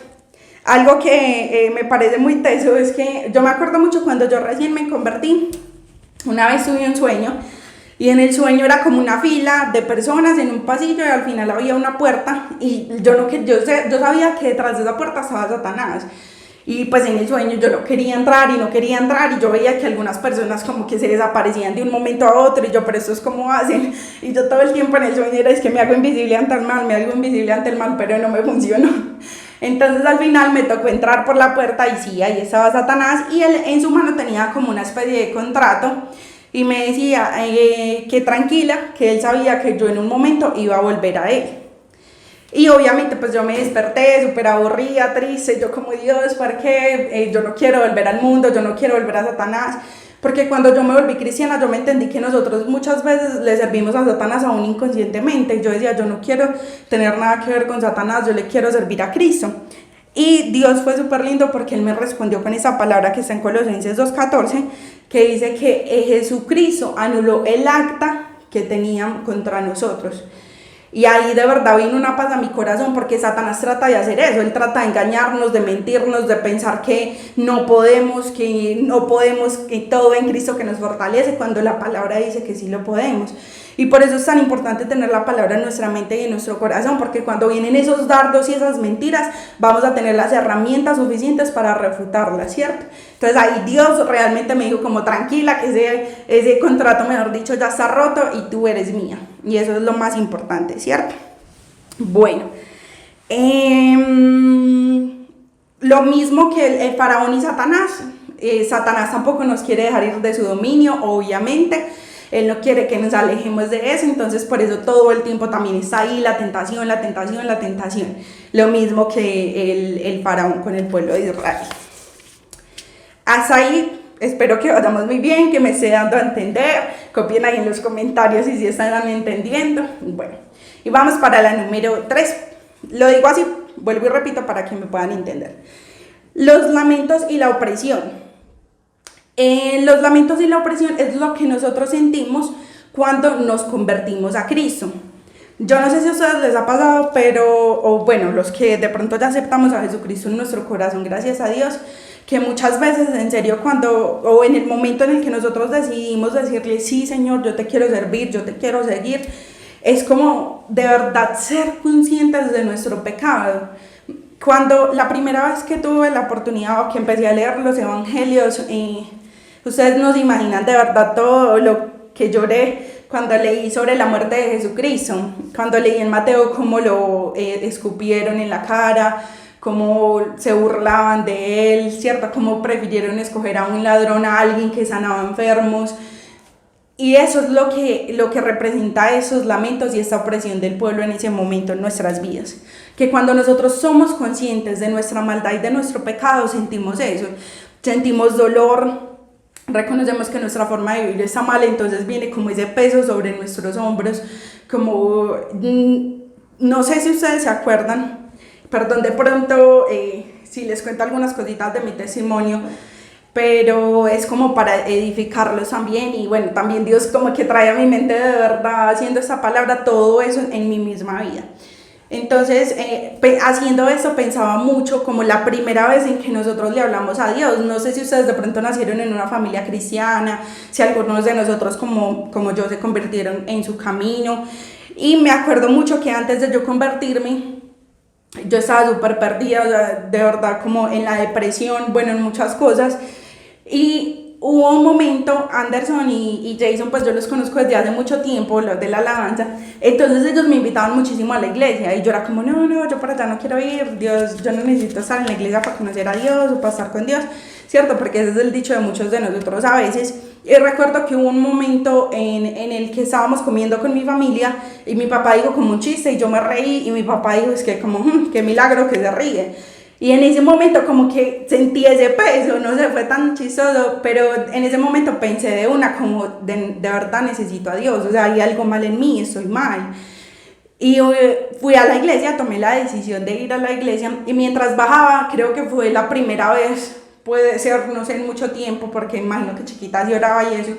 Algo que me parece muy teso es que yo me acuerdo mucho cuando yo recién me convertí, una vez tuve un sueño, y en el sueño era como una fila de personas en un pasillo y al final había una puerta y yo sabía que detrás de esa puerta estaba Satanás. Y pues en el sueño yo no quería entrar y yo veía que algunas personas como que se desaparecían de un momento a otro y yo, pero esto es como hacen. Y yo todo el tiempo en el sueño era, es que me hago invisible ante el mal, pero no me funcionó. Entonces al final me tocó entrar por la puerta y sí, ahí estaba Satanás y él en su mano tenía como una especie de contrato. Y me decía que tranquila, que él sabía que yo en un momento iba a volver a él. Y obviamente pues yo me desperté súper aburrida, triste, yo como Dios, ¿por qué? Yo no quiero volver al mundo, yo no quiero volver a Satanás. Porque cuando yo me volví cristiana yo me entendí que nosotros muchas veces le servimos a Satanás aún inconscientemente. Y yo decía, yo no quiero tener nada que ver con Satanás, yo le quiero servir a Cristo. Y Dios fue súper lindo porque Él me respondió con esa palabra que está en Colosenses 2:14, que dice que Jesucristo anuló el acta que tenían contra nosotros. Y ahí de verdad vino una paz a mi corazón porque Satanás trata de hacer eso, él trata de engañarnos, de mentirnos, de pensar que no podemos, que todo en Cristo que nos fortalece, cuando la palabra dice que sí lo podemos. Y por eso es tan importante tener la palabra en nuestra mente y en nuestro corazón, porque cuando vienen esos dardos y esas mentiras, vamos a tener las herramientas suficientes para refutarlas, ¿cierto? Entonces ahí Dios realmente me dijo como tranquila, que ese contrato, mejor dicho, ya está roto y tú eres mía. Y eso es lo más importante, ¿cierto? Bueno, lo mismo que el faraón y Satanás. Satanás tampoco nos quiere dejar ir de su dominio, obviamente. Él no quiere que nos alejemos de eso, entonces por eso todo el tiempo también está ahí la tentación. Lo mismo que el faraón con el pueblo de Israel. Hasta ahí, espero que vayamos muy bien, que me esté dando a entender. Copien ahí en los comentarios si están entendiendo. Bueno, y vamos para la número 3. Lo digo así, vuelvo y repito para que me puedan entender. Los lamentos y la opresión. Los lamentos y la opresión es lo que nosotros sentimos cuando nos convertimos a Cristo. Yo no sé si a ustedes les ha pasado, pero, o bueno, los que de pronto ya aceptamos a Jesucristo en nuestro corazón, gracias a Dios, que muchas veces, en serio, cuando, o en el momento en el que nosotros decidimos decirle, sí, Señor, yo te quiero servir, yo te quiero seguir, es como de verdad ser conscientes de nuestro pecado. Cuando la primera vez que tuve la oportunidad o que empecé a leer los evangelios, ustedes no se imaginan de verdad todo lo que lloré cuando leí sobre la muerte de Jesucristo, cuando leí en Mateo cómo lo escupieron en la cara, cómo se burlaban de él, ¿cierto? Cómo prefirieron escoger a un ladrón, a alguien que sanaba enfermos. Y eso es lo que representa esos lamentos y esta opresión del pueblo en ese momento en nuestras vidas. Que cuando nosotros somos conscientes de nuestra maldad y de nuestro pecado, sentimos eso, sentimos dolor, reconocemos que nuestra forma de vivir está mal, entonces viene como ese peso sobre nuestros hombros, como, no sé si ustedes se acuerdan, perdón de pronto si les cuento algunas cositas de mi testimonio, pero es como para edificarlos también, y bueno, también Dios como que trae a mi mente de verdad, haciendo esta palabra, todo eso en mi misma vida. Entonces, haciendo esto pensaba mucho como la primera vez en que nosotros le hablamos a Dios. No sé si ustedes de pronto nacieron en una familia cristiana, si algunos de nosotros como yo se convirtieron en su camino. Y me acuerdo mucho que antes de yo convertirme, yo estaba súper perdida, o sea, de verdad como en la depresión, bueno, en muchas cosas. Y hubo un momento, Anderson y Jason, pues yo los conozco desde hace mucho tiempo, los de la alabanza, entonces ellos me invitaban muchísimo a la iglesia y yo era como, no, yo para allá no quiero ir, Dios, yo no necesito estar en la iglesia para conocer a Dios o para estar con Dios, ¿cierto? Porque ese es el dicho de muchos de nosotros a veces. Y recuerdo que hubo un momento en el que estábamos comiendo con mi familia y mi papá dijo como un chiste y yo me reí y mi papá dijo, es que como, qué milagro que se ríe. Y en ese momento como que sentí ese peso, no sé, fue tan chistoso, pero en ese momento pensé de una como de verdad necesito a Dios, o sea, hay algo mal en mí, estoy mal. Y fui a la iglesia, tomé la decisión de ir a la iglesia y mientras bajaba, creo que fue la primera vez, puede ser, no sé, en mucho tiempo, porque imagino que chiquita lloraba y eso,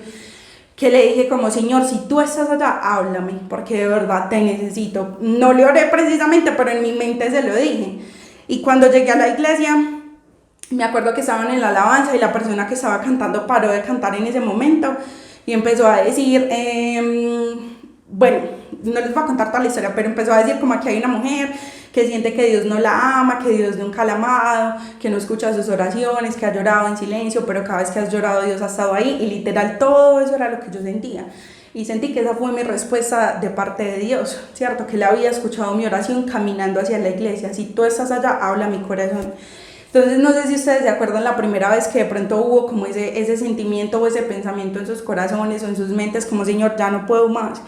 que le dije como, Señor, si tú estás allá, háblame, porque de verdad te necesito. No le oré precisamente, pero en mi mente se lo dije. Y cuando llegué a la iglesia, me acuerdo que estaban en la alabanza y la persona que estaba cantando paró de cantar en ese momento y empezó a decir, bueno, no les voy a contar toda la historia, pero empezó a decir como que hay una mujer que siente que Dios no la ama, que Dios nunca la ha amado, que no escucha sus oraciones, que ha llorado en silencio, pero cada vez que has llorado Dios ha estado ahí, y literal todo eso era lo que yo sentía. Y sentí que esa fue mi respuesta de parte de Dios, ¿cierto? Que Él había escuchado mi oración caminando hacia la iglesia. Si tú estás allá, habla mi corazón. Entonces, no sé si ustedes se acuerdan la primera vez que de pronto hubo como ese sentimiento o ese pensamiento en sus corazones o en sus mentes, como, Señor, ya no puedo más.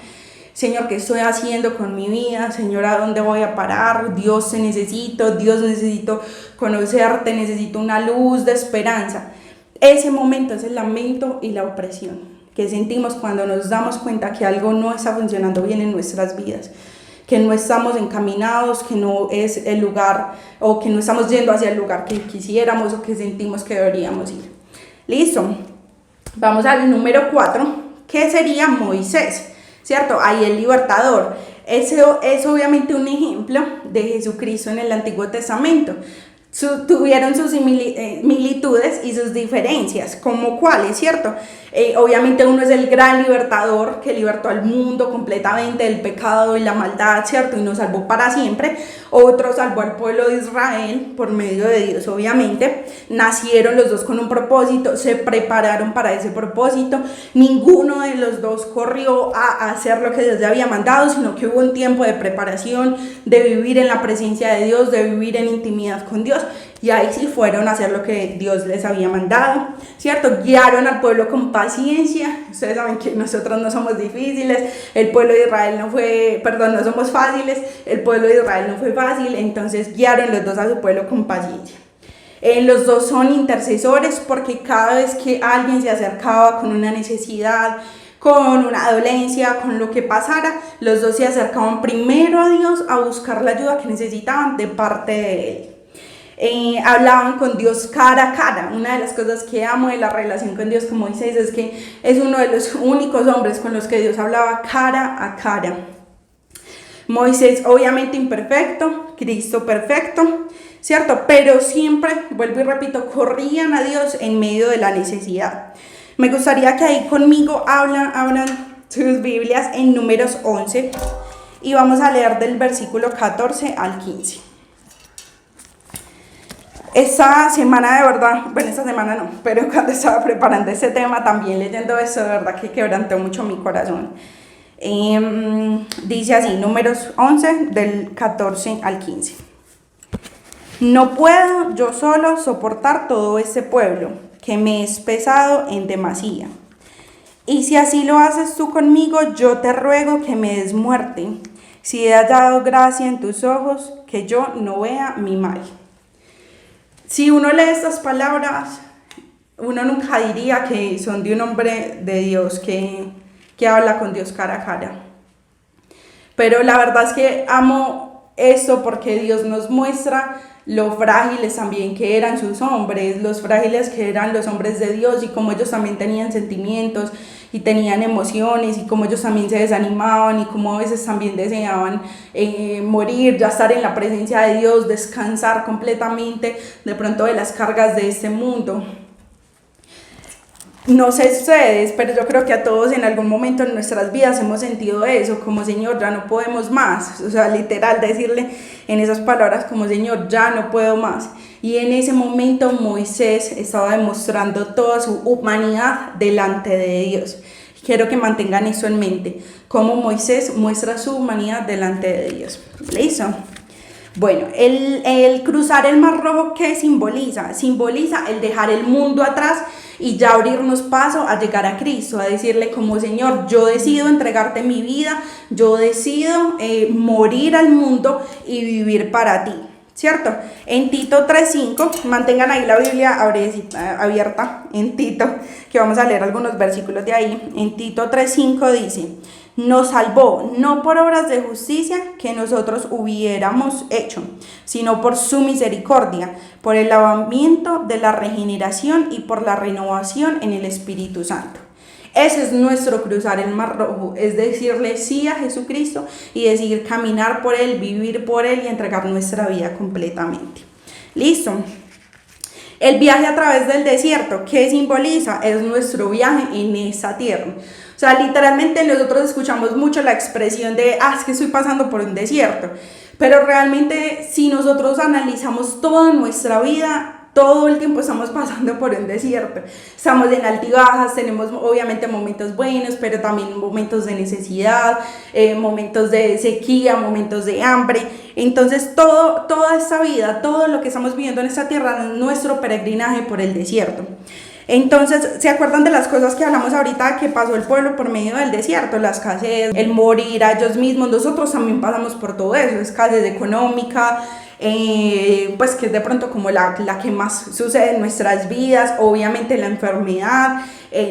Señor, ¿qué estoy haciendo con mi vida? Señor, ¿a dónde voy a parar? Dios, te necesito. Dios, necesito conocerte. Necesito una luz de esperanza. Ese momento es el lamento y la opresión que sentimos cuando nos damos cuenta que algo no está funcionando bien en nuestras vidas, que no estamos encaminados, que no es el lugar, o que no estamos yendo hacia el lugar que quisiéramos o que sentimos que deberíamos ir. Listo, vamos al número 4, que sería Moisés, ¿cierto? Ahí el libertador. Eso es obviamente un ejemplo de Jesucristo en el Antiguo Testamento. Tuvieron sus similitudes y sus diferencias, como cuáles, ¿cierto? Obviamente uno es el gran libertador que libertó al mundo completamente del pecado y la maldad, ¿cierto? Y nos salvó para siempre. Otro salvó al pueblo de Israel por medio de Dios, obviamente. Nacieron los dos con un propósito, se prepararon para ese propósito. Ninguno de los dos corrió a hacer lo que Dios le había mandado, sino que hubo un tiempo de preparación, de vivir en la presencia de Dios, de vivir en intimidad con Dios. Y ahí sí fueron a hacer lo que Dios les había mandado, ¿cierto? Guiaron al pueblo con paciencia. Ustedes saben que nosotros no somos difíciles, el pueblo de Israel no somos fáciles, el pueblo de Israel no fue fácil, entonces guiaron los dos a su pueblo con paciencia. Los dos son intercesores porque cada vez que alguien se acercaba con una necesidad, con una dolencia, con lo que pasara, los dos se acercaban primero a Dios a buscar la ayuda que necesitaban de parte de Él. Hablaban con Dios cara a cara. Una de las cosas que amo de la relación con Dios con Moisés es que es uno de los únicos hombres con los que Dios hablaba cara a cara. Moisés obviamente imperfecto, Cristo perfecto, ¿cierto? Pero siempre, vuelvo y repito, corrían a Dios en medio de la necesidad. Me gustaría que ahí conmigo abran sus Biblias en Números 11 y vamos a leer del versículo 14 al 15. Esta semana de verdad, bueno, esta semana no, pero cuando estaba preparando este tema, también leyendo esto, de verdad que quebrantó mucho mi corazón. Dice así, Números 11 del 14 al 15. No puedo yo solo soportar todo este pueblo, que me es pesado en demasía. Y si así lo haces tú conmigo, yo te ruego que me des muerte, si he hallado gracia en tus ojos, que yo no vea mi mal. Si uno lee estas palabras, uno nunca diría que son de un hombre de Dios que habla con Dios cara a cara. Pero la verdad es que amo esto porque Dios nos muestra lo frágiles también que eran sus hombres, los frágiles que eran los hombres de Dios y cómo ellos también tenían sentimientos y tenían emociones y cómo ellos también se desanimaban y cómo a veces también deseaban morir, ya estar en la presencia de Dios, descansar completamente de pronto de las cargas de este mundo. No sé ustedes, pero yo creo que a todos en algún momento en nuestras vidas hemos sentido eso, como Señor, ya no podemos más, o sea, literal decirle en esas palabras como Señor, ya no puedo más. Y en ese momento Moisés estaba demostrando toda su humanidad delante de Dios. Quiero que mantengan eso en mente, cómo Moisés muestra su humanidad delante de Dios. ¿Listo? Bueno, el cruzar el Mar Rojo, ¿qué simboliza? Simboliza el dejar el mundo atrás y ya abrirnos paso a llegar a Cristo, a decirle como Señor, yo decido entregarte mi vida, yo decido morir al mundo y vivir para ti, ¿cierto? En Tito 3:5, mantengan ahí la Biblia abierta, en Tito, que vamos a leer algunos versículos de ahí. En Tito 3:5 dice, nos salvó no por obras de justicia que nosotros hubiéramos hecho, sino por su misericordia, por el lavamiento de la regeneración y por la renovación en el Espíritu Santo. Ese es nuestro cruzar el Mar Rojo, es decirle sí a Jesucristo y decidir caminar por Él, vivir por Él y entregar nuestra vida completamente. ¿Listo? El viaje a través del desierto, ¿qué simboliza? Es nuestro viaje en esa tierra. O sea, literalmente nosotros escuchamos mucho la expresión de, es que estoy pasando por un desierto. Pero realmente si nosotros analizamos toda nuestra vida, todo el tiempo estamos pasando por un desierto. Estamos en altibajas, tenemos obviamente momentos buenos, pero también momentos de necesidad, momentos de sequía, momentos de hambre. Entonces toda esta vida, todo lo que estamos viviendo en esta tierra es nuestro peregrinaje por el desierto. Entonces, ¿se acuerdan de las cosas que hablamos ahorita que pasó el pueblo por medio del desierto? La escasez, el morir a ellos mismos. Nosotros también pasamos por todo eso, escasez económica, pues que es de pronto como la que más sucede en nuestras vidas, obviamente la enfermedad,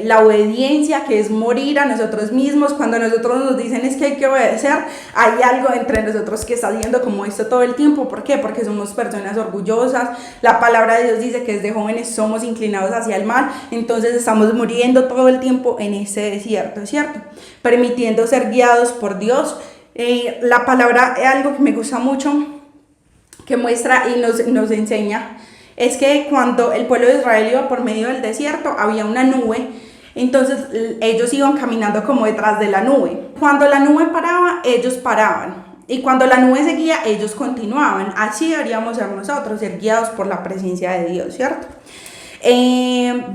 la obediencia, que es morir a nosotros mismos. Cuando nosotros nos dicen es que hay que obedecer, hay algo entre nosotros que está haciendo como esto todo el tiempo. ¿Por qué? Porque somos personas orgullosas. La palabra de Dios dice que desde jóvenes somos inclinados hacia el mal, entonces estamos muriendo todo el tiempo en ese desierto, ¿cierto? Permitiendo ser guiados por Dios. La palabra es algo que me gusta mucho, que muestra y nos enseña, es que cuando el pueblo de Israel iba por medio del desierto, había una nube, entonces ellos iban caminando como detrás de la nube. Cuando la nube paraba, ellos paraban, y cuando la nube seguía, ellos continuaban. Así deberíamos ser nosotros, ser guiados por la presencia de Dios, ¿cierto?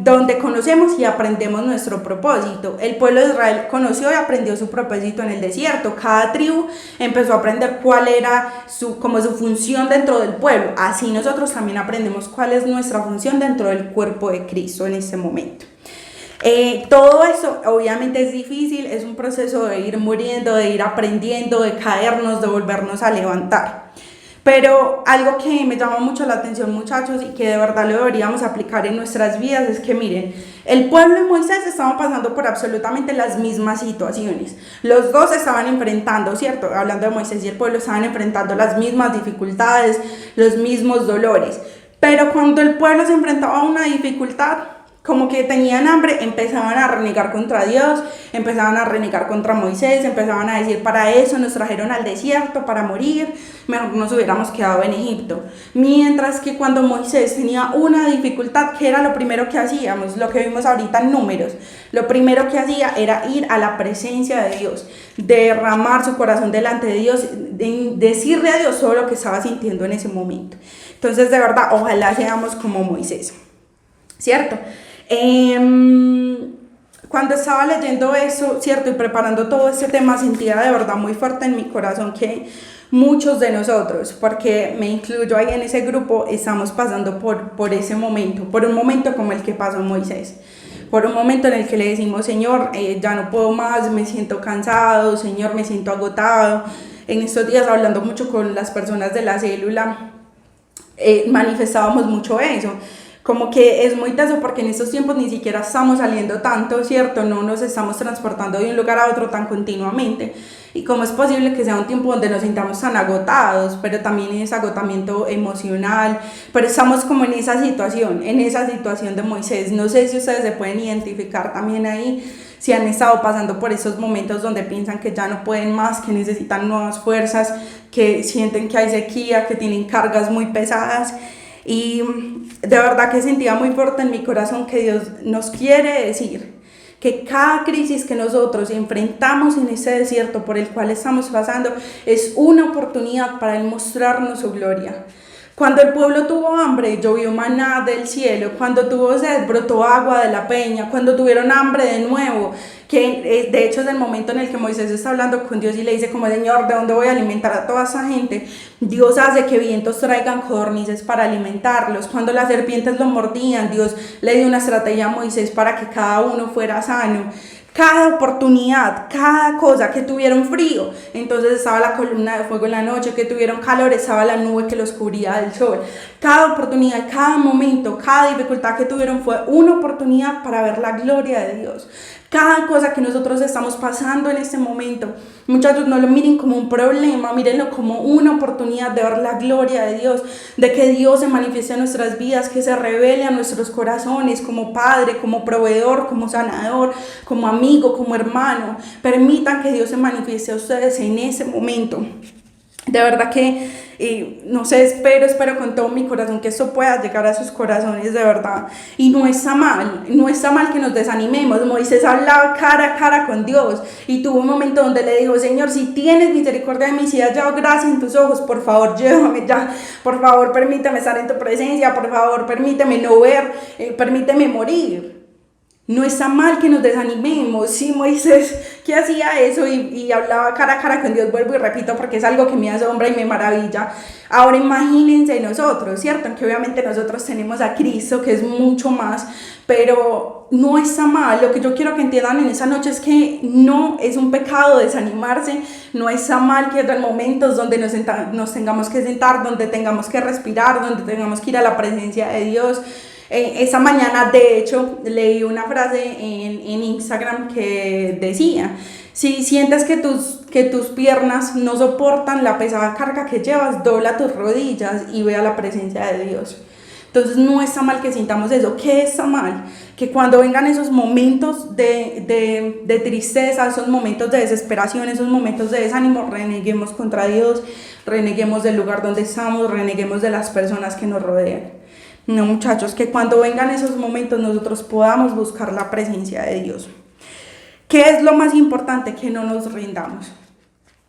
Donde conocemos y aprendemos nuestro propósito. El pueblo de Israel conoció y aprendió su propósito en el desierto. Cada tribu empezó a aprender cuál era su función dentro del pueblo. Así nosotros también aprendemos cuál es nuestra función dentro del cuerpo de Cristo en este momento. Todo eso obviamente es difícil, es un proceso de ir muriendo, de ir aprendiendo, de caernos, de volvernos a levantar. Pero algo que me llama mucho la atención, muchachos, y que de verdad lo deberíamos aplicar en nuestras vidas, es que miren, el pueblo de Moisés estaba pasando por absolutamente las mismas situaciones. Los dos estaban enfrentando, ¿cierto? Hablando de Moisés y el pueblo, estaban enfrentando las mismas dificultades, los mismos dolores. Pero cuando el pueblo se enfrentaba a una dificultad, como que tenían hambre, empezaban a renegar contra Dios, empezaban a renegar contra Moisés, empezaban a decir, para eso nos trajeron al desierto, para morir, mejor nos hubiéramos quedado en Egipto. Mientras que cuando Moisés tenía una dificultad, ¿qué era lo primero que hacíamos? Lo que vimos ahorita en Números, lo primero que hacía era ir a la presencia de Dios, derramar su corazón delante de Dios, decirle a Dios todo lo que estaba sintiendo en ese momento. Entonces, de verdad, ojalá seamos como Moisés, ¿cierto? Cuando estaba leyendo eso, ¿cierto? Y preparando todo este tema, sentía de verdad muy fuerte en mi corazón que muchos de nosotros, porque me incluyo ahí en ese grupo, estamos pasando por ese momento, por un momento como el que pasó Moisés, por un momento en el que le decimos, Señor, ya no puedo más, me siento cansado, Señor, me siento agotado. En estos días, hablando mucho con las personas de la célula, manifestábamos mucho eso. Como que es muy teso porque en estos tiempos ni siquiera estamos saliendo tanto, ¿cierto? No nos estamos transportando de un lugar a otro tan continuamente. Y cómo es posible que sea un tiempo donde nos sintamos tan agotados, pero también es agotamiento emocional. Pero estamos como en esa situación de Moisés. No sé si ustedes se pueden identificar también ahí, si han estado pasando por esos momentos donde piensan que ya no pueden más, que necesitan nuevas fuerzas, que sienten que hay sequía, que tienen cargas muy pesadas. Y de verdad que sentía muy fuerte en mi corazón que Dios nos quiere decir que cada crisis que nosotros enfrentamos en ese desierto por el cual estamos pasando es una oportunidad para Él mostrarnos su gloria. Cuando el pueblo tuvo hambre, llovió maná del cielo. Cuando tuvo sed, brotó agua de la peña. Cuando tuvieron hambre de nuevo, que de hecho es el momento en el que Moisés está hablando con Dios y le dice como, Señor, ¿de dónde voy a alimentar a toda esa gente? Dios hace que vientos traigan codornices para alimentarlos. Cuando las serpientes lo mordían, Dios le dio una estrategia a Moisés para que cada uno fuera sano. Cada oportunidad, cada cosa, que tuvieron frío, entonces estaba la columna de fuego en la noche, que tuvieron calor, estaba la nube que los cubría del sol. Cada oportunidad, cada momento, cada dificultad que tuvieron fue una oportunidad para ver la gloria de Dios. Cada cosa que nosotros estamos pasando en este momento, muchachos, no lo miren como un problema, mírenlo como una oportunidad de ver la gloria de Dios, de que Dios se manifieste en nuestras vidas, que se revele a nuestros corazones como Padre, como proveedor, como sanador, como amigo, como hermano. Permitan que Dios se manifieste a ustedes en ese momento. De verdad que, no sé, espero con todo mi corazón que esto pueda llegar a sus corazones de verdad. Y no está mal que nos desanimemos. Moisés hablaba cara a cara con Dios y tuvo un momento donde le dijo, Señor, si tienes misericordia de mí, si has hallado gracia en tus ojos, por favor, llévame ya. Por favor, permíteme estar en tu presencia. Por favor, permíteme no ver, permíteme morir. No está mal que nos desanimemos. Sí, Moisés que hacía eso y hablaba cara a cara con Dios, vuelvo y repito, porque es algo que me asombra y me maravilla. Ahora imagínense nosotros, ¿cierto? Que obviamente nosotros tenemos a Cristo, que es mucho más, pero no está mal. Lo que yo quiero que entiendan en esa noche es que no es un pecado desanimarse, no está mal que haya momentos donde nos tengamos que sentar, donde tengamos que respirar, donde tengamos que ir a la presencia de Dios. Esa mañana, de hecho, leí una frase en Instagram que decía, si sientes que tus piernas no soportan la pesada carga que llevas, dobla tus rodillas y ve a la presencia de Dios. Entonces no está mal que sintamos eso. ¿Qué está mal? Que cuando vengan esos momentos de tristeza, esos momentos de desesperación, esos momentos de desánimo, reneguemos contra Dios, reneguemos del lugar donde estamos, reneguemos de las personas que nos rodean. No, muchachos, que cuando vengan esos momentos nosotros podamos buscar la presencia de Dios. ¿Qué es lo más importante? Que no nos rindamos.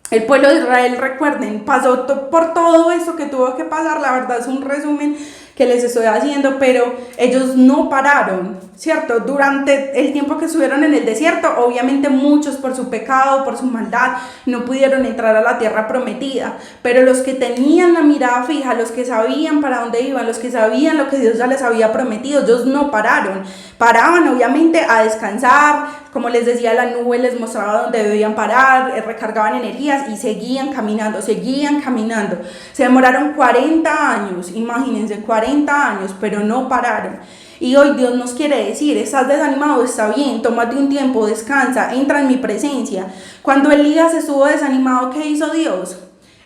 El pueblo de Israel, recuerden, pasó por todo eso que tuvo que pasar. La verdad es un resumen que les estoy haciendo, pero ellos no pararon, ¿cierto? Durante el tiempo que estuvieron en el desierto, obviamente muchos por su pecado, por su maldad, no pudieron entrar a la tierra prometida, pero los que tenían la mirada fija, los que sabían para dónde iban, los que sabían lo que Dios ya les había prometido, ellos no pararon. Paraban obviamente a descansar, como les decía, la nube les mostraba dónde debían parar, recargaban energías y seguían caminando. Se demoraron 40 años, imagínense, 40 años, pero no pararon. Y hoy Dios nos quiere decir, estás desanimado, está bien, tómate un tiempo, descansa, entra en mi presencia. Cuando Elías estuvo desanimado, ¿qué hizo Dios?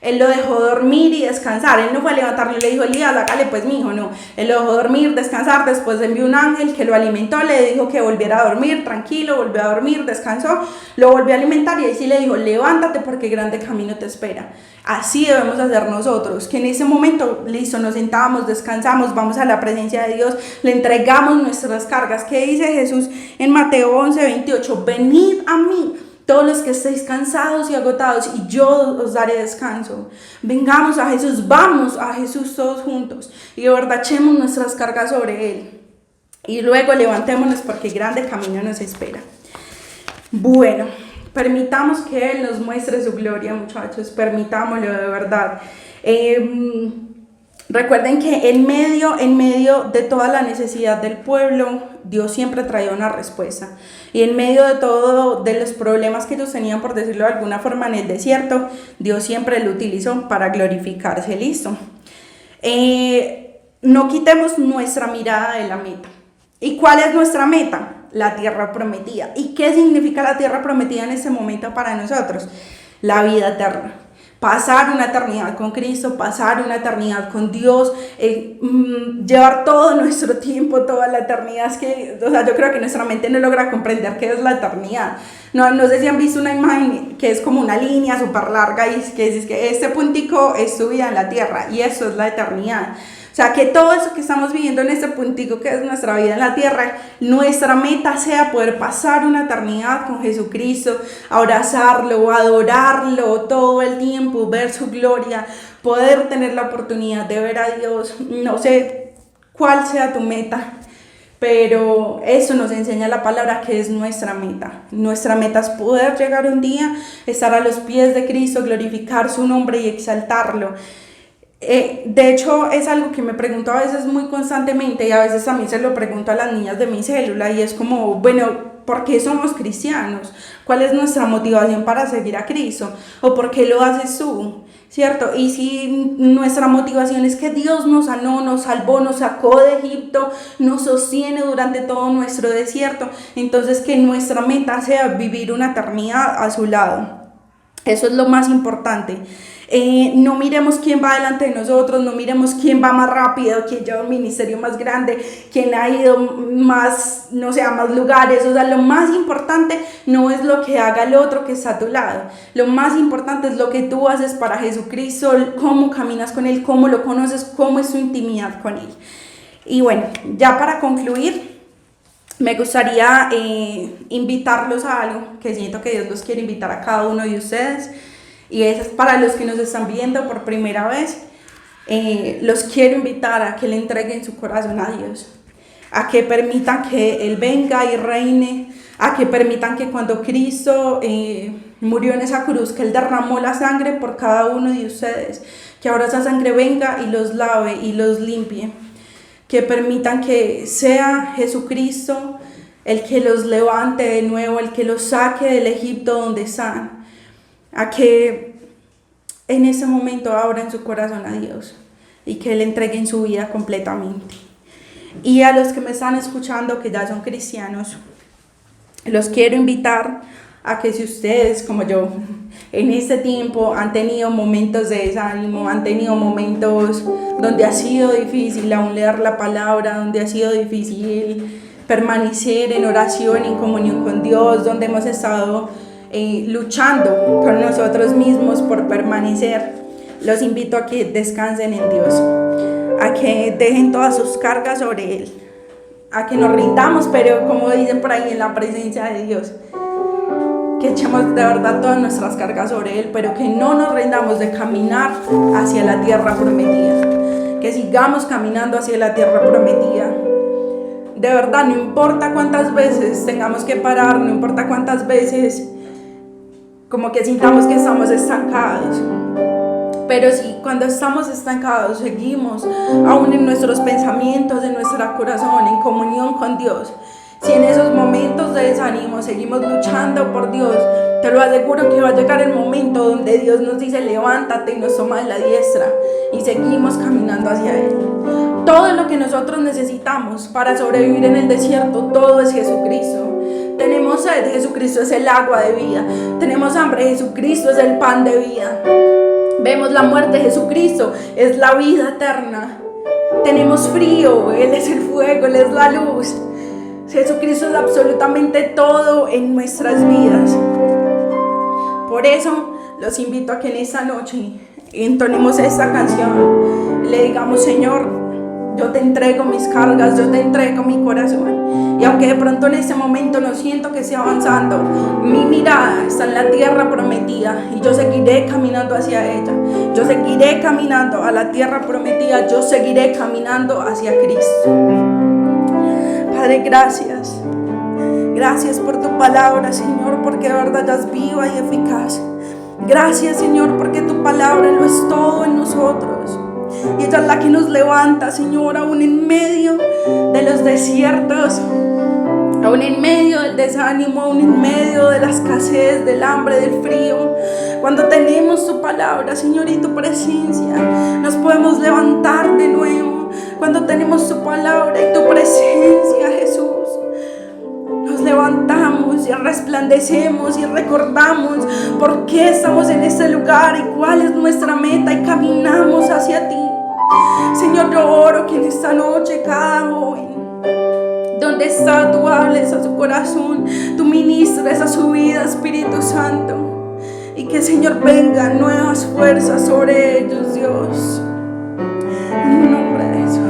Él lo dejó dormir y descansar. Él no fue a levantarlo y le dijo, Elías, hágale pues mi hijo, no. Él lo dejó dormir, descansar, después envió un ángel que lo alimentó, le dijo que volviera a dormir, tranquilo, volvió a dormir, descansó, lo volvió a alimentar y ahí sí le dijo, levántate porque grande camino te espera. Así debemos hacer nosotros, que en ese momento, listo, nos sentamos, descansamos, vamos a la presencia de Dios, le entregamos nuestras cargas. ¿Qué dice Jesús en Mateo 11:28? Venid a mí, todos los que estéis cansados y agotados, y yo os daré descanso. Vengamos a Jesús, vamos a Jesús todos juntos, y de verdad echemos nuestras cargas sobre Él. Y luego levantémonos porque grande camino nos espera. Bueno, permitamos que Él nos muestre su gloria, muchachos, permitámoslo de verdad. Recuerden que en medio de toda la necesidad del pueblo, Dios siempre traía una respuesta. Y en medio de todo, de los problemas que ellos tenían, por decirlo de alguna forma, en el desierto, Dios siempre lo utilizó para glorificarse. Listo. No quitemos nuestra mirada de la meta. ¿Y cuál es nuestra meta? La tierra prometida. ¿Y qué significa la tierra prometida en este momento para nosotros? La vida eterna. Pasar una eternidad con Cristo, pasar una eternidad con Dios, llevar todo nuestro tiempo, toda la eternidad. Es que, o sea, yo creo que nuestra mente no logra comprender qué es la eternidad. No sé si han visto una imagen que es como una línea súper larga y que dice que este puntico es su vida en la tierra y eso es la eternidad. O sea, que todo eso que estamos viviendo en este puntico que es nuestra vida en la tierra, nuestra meta sea poder pasar una eternidad con Jesucristo, abrazarlo, adorarlo todo el tiempo, ver su gloria, poder tener la oportunidad de ver a Dios. No sé cuál sea tu meta, pero eso nos enseña la palabra que es nuestra meta. Nuestra meta es poder llegar un día, estar a los pies de Cristo, glorificar su nombre y exaltarlo. De hecho, es algo que me pregunto a veces muy constantemente y a veces también se lo pregunto a las niñas de mi célula y es como, bueno, ¿por qué somos cristianos? ¿Cuál es nuestra motivación para seguir a Cristo? ¿O por qué lo haces tú? ¿Cierto? Y si nuestra motivación es que Dios nos sanó, nos salvó, nos sacó de Egipto, nos sostiene durante todo nuestro desierto, entonces que nuestra meta sea vivir una eternidad a su lado. Eso es lo más importante. No miremos quién va delante de nosotros, no miremos quién va más rápido, quién lleva un ministerio más grande, quién ha ido más, no sé, a más lugares. O sea, lo más importante no es lo que haga el otro que está a tu lado. Lo más importante es lo que tú haces para Jesucristo, cómo caminas con Él, cómo lo conoces, cómo es tu intimidad con Él. Y bueno, ya para concluir, me gustaría invitarlos a algo que siento que Dios los quiere invitar a cada uno de ustedes. Y eso es para los que nos están viendo por primera vez. Los quiero invitar a que le entreguen su corazón a Dios, a que permitan que Él venga y reine, a que permitan que cuando Cristo murió en esa cruz, que Él derramó la sangre por cada uno de ustedes, que ahora esa sangre venga y los lave y los limpie, que permitan que sea Jesucristo el que los levante de nuevo, el que los saque del Egipto donde están, a que en ese momento abran su corazón a Dios y que le entreguen su vida completamente. Y a los que me están escuchando que ya son cristianos, los quiero invitar a que si ustedes, como yo, en este tiempo han tenido momentos de desánimo, han tenido momentos donde ha sido difícil aún leer la palabra, donde ha sido difícil permanecer en oración, en comunión con Dios, donde hemos estado luchando con nosotros mismos por permanecer, los invito a que descansen en Dios, a que dejen todas sus cargas sobre Él, a que nos rindamos, pero como dicen por ahí, en la presencia de Dios, que echemos de verdad todas nuestras cargas sobre Él, pero que no nos rindamos de caminar hacia la tierra prometida, que sigamos caminando hacia la tierra prometida. De verdad, no importa cuántas veces tengamos que parar, no importa cuántas veces como que sintamos que estamos estancados, pero si cuando estamos estancados seguimos aún en nuestros pensamientos, en nuestro corazón, en comunión con Dios, si en esos momentos de desánimo seguimos luchando por Dios, te lo aseguro que va a llegar el momento donde Dios nos dice levántate y nos toma de la diestra y seguimos caminando hacia Él. Todo lo que nosotros necesitamos para sobrevivir en el desierto, todo es Jesucristo. Tenemos sed, Jesucristo es el agua de vida. Tenemos hambre, Jesucristo es el pan de vida. Vemos la muerte de Jesucristo, es la vida eterna. Tenemos frío, Él es el fuego, Él es la luz. Jesucristo es absolutamente todo en nuestras vidas. Por eso los invito a que en esta noche entonemos esta canción y le digamos: Señor, yo te entrego mis cargas, yo te entrego mi corazón. Y aunque de pronto en este momento no siento que esté avanzando, mi mirada está en la tierra prometida y yo seguiré caminando hacia ella. Yo seguiré caminando a la tierra prometida, yo seguiré caminando hacia Cristo. Padre, gracias. Gracias por tu palabra, Señor, porque de verdad ella es viva y eficaz. Gracias, Señor, porque tu palabra lo es todo en nosotros. Y ella es la que nos levanta, Señor, aún en medio de los desiertos, aún en medio del desánimo, aún en medio de la escasez, del hambre, del frío. Cuando tenemos tu palabra, Señor, y tu presencia, nos podemos levantar de nuevo. Cuando tenemos tu palabra y tu presencia, Jesús, nos levantamos y resplandecemos y recordamos por qué estamos en este lugar y cuál es nuestra meta y caminamos hacia ti. Señor, yo oro que en esta noche cada joven, donde está, tú hables a su corazón, tú ministres a su vida, Espíritu Santo, y que, Señor, vengan nuevas fuerzas sobre ellos, Dios, en el nombre de Jesús.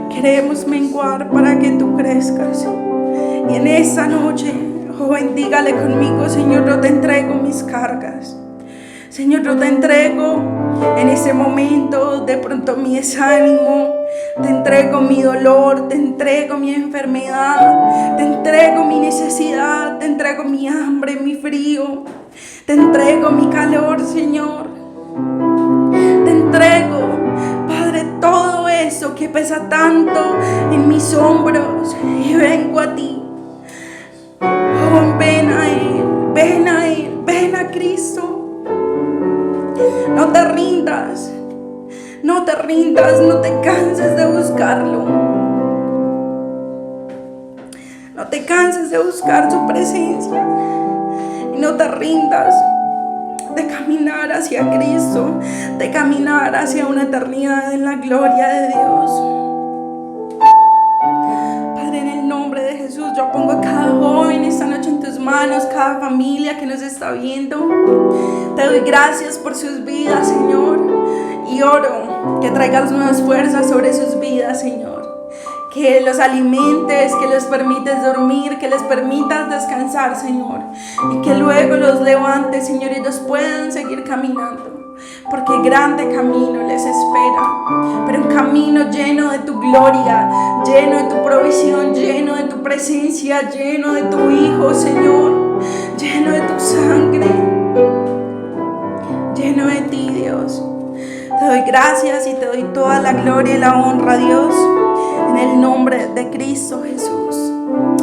Queremos menguar para que tú crezcas. Y en esta noche, joven, dígale conmigo: Señor, yo te entrego mis cargas. Señor, yo te entrego en este momento de pronto mi desánimo, te entrego mi dolor, te entrego mi enfermedad, te entrego mi necesidad, te entrego mi hambre, mi frío, te entrego mi calor, Señor. Te entrego, Padre, todo eso que pesa tanto en mis hombros, y vengo a ti. Oh, ven a Él, ven a Él, ven a Cristo. No te rindas, no te rindas, no te canses de buscarlo. No te canses de buscar su presencia y no te rindas de caminar hacia Cristo, de caminar hacia una eternidad en la gloria de Dios. Padre, en el nombre de Jesús, yo pongo a cada joven esta noche en tus manos, cada familia que nos está viendo. Te doy gracias por sus vidas, Señor, y oro que traigas nuevas fuerzas sobre sus vidas, Señor. Que los alimentes, que les permites dormir, que les permitas descansar, Señor. Y que luego los levantes, Señor, y ellos puedan seguir caminando. Porque grande camino les espera. Pero un camino lleno de tu gloria, lleno de tu provisión, lleno de tu presencia, lleno de tu Hijo, Señor. Lleno de tu sangre. lleno de ti, Dios. Te doy gracias y te doy toda la gloria y la honra, Dios, en el nombre de Cristo Jesús.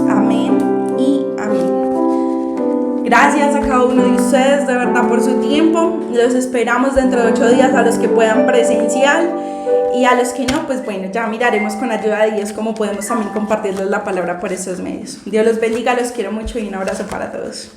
Amén y amén. Gracias a cada uno de ustedes, de verdad, por su tiempo. Los esperamos dentro de 8 días a los que puedan presencial, y a los que no, pues bueno, ya miraremos con ayuda de Dios cómo podemos también compartirles la palabra por estos medios. Dios los bendiga, los quiero mucho y un abrazo para todos.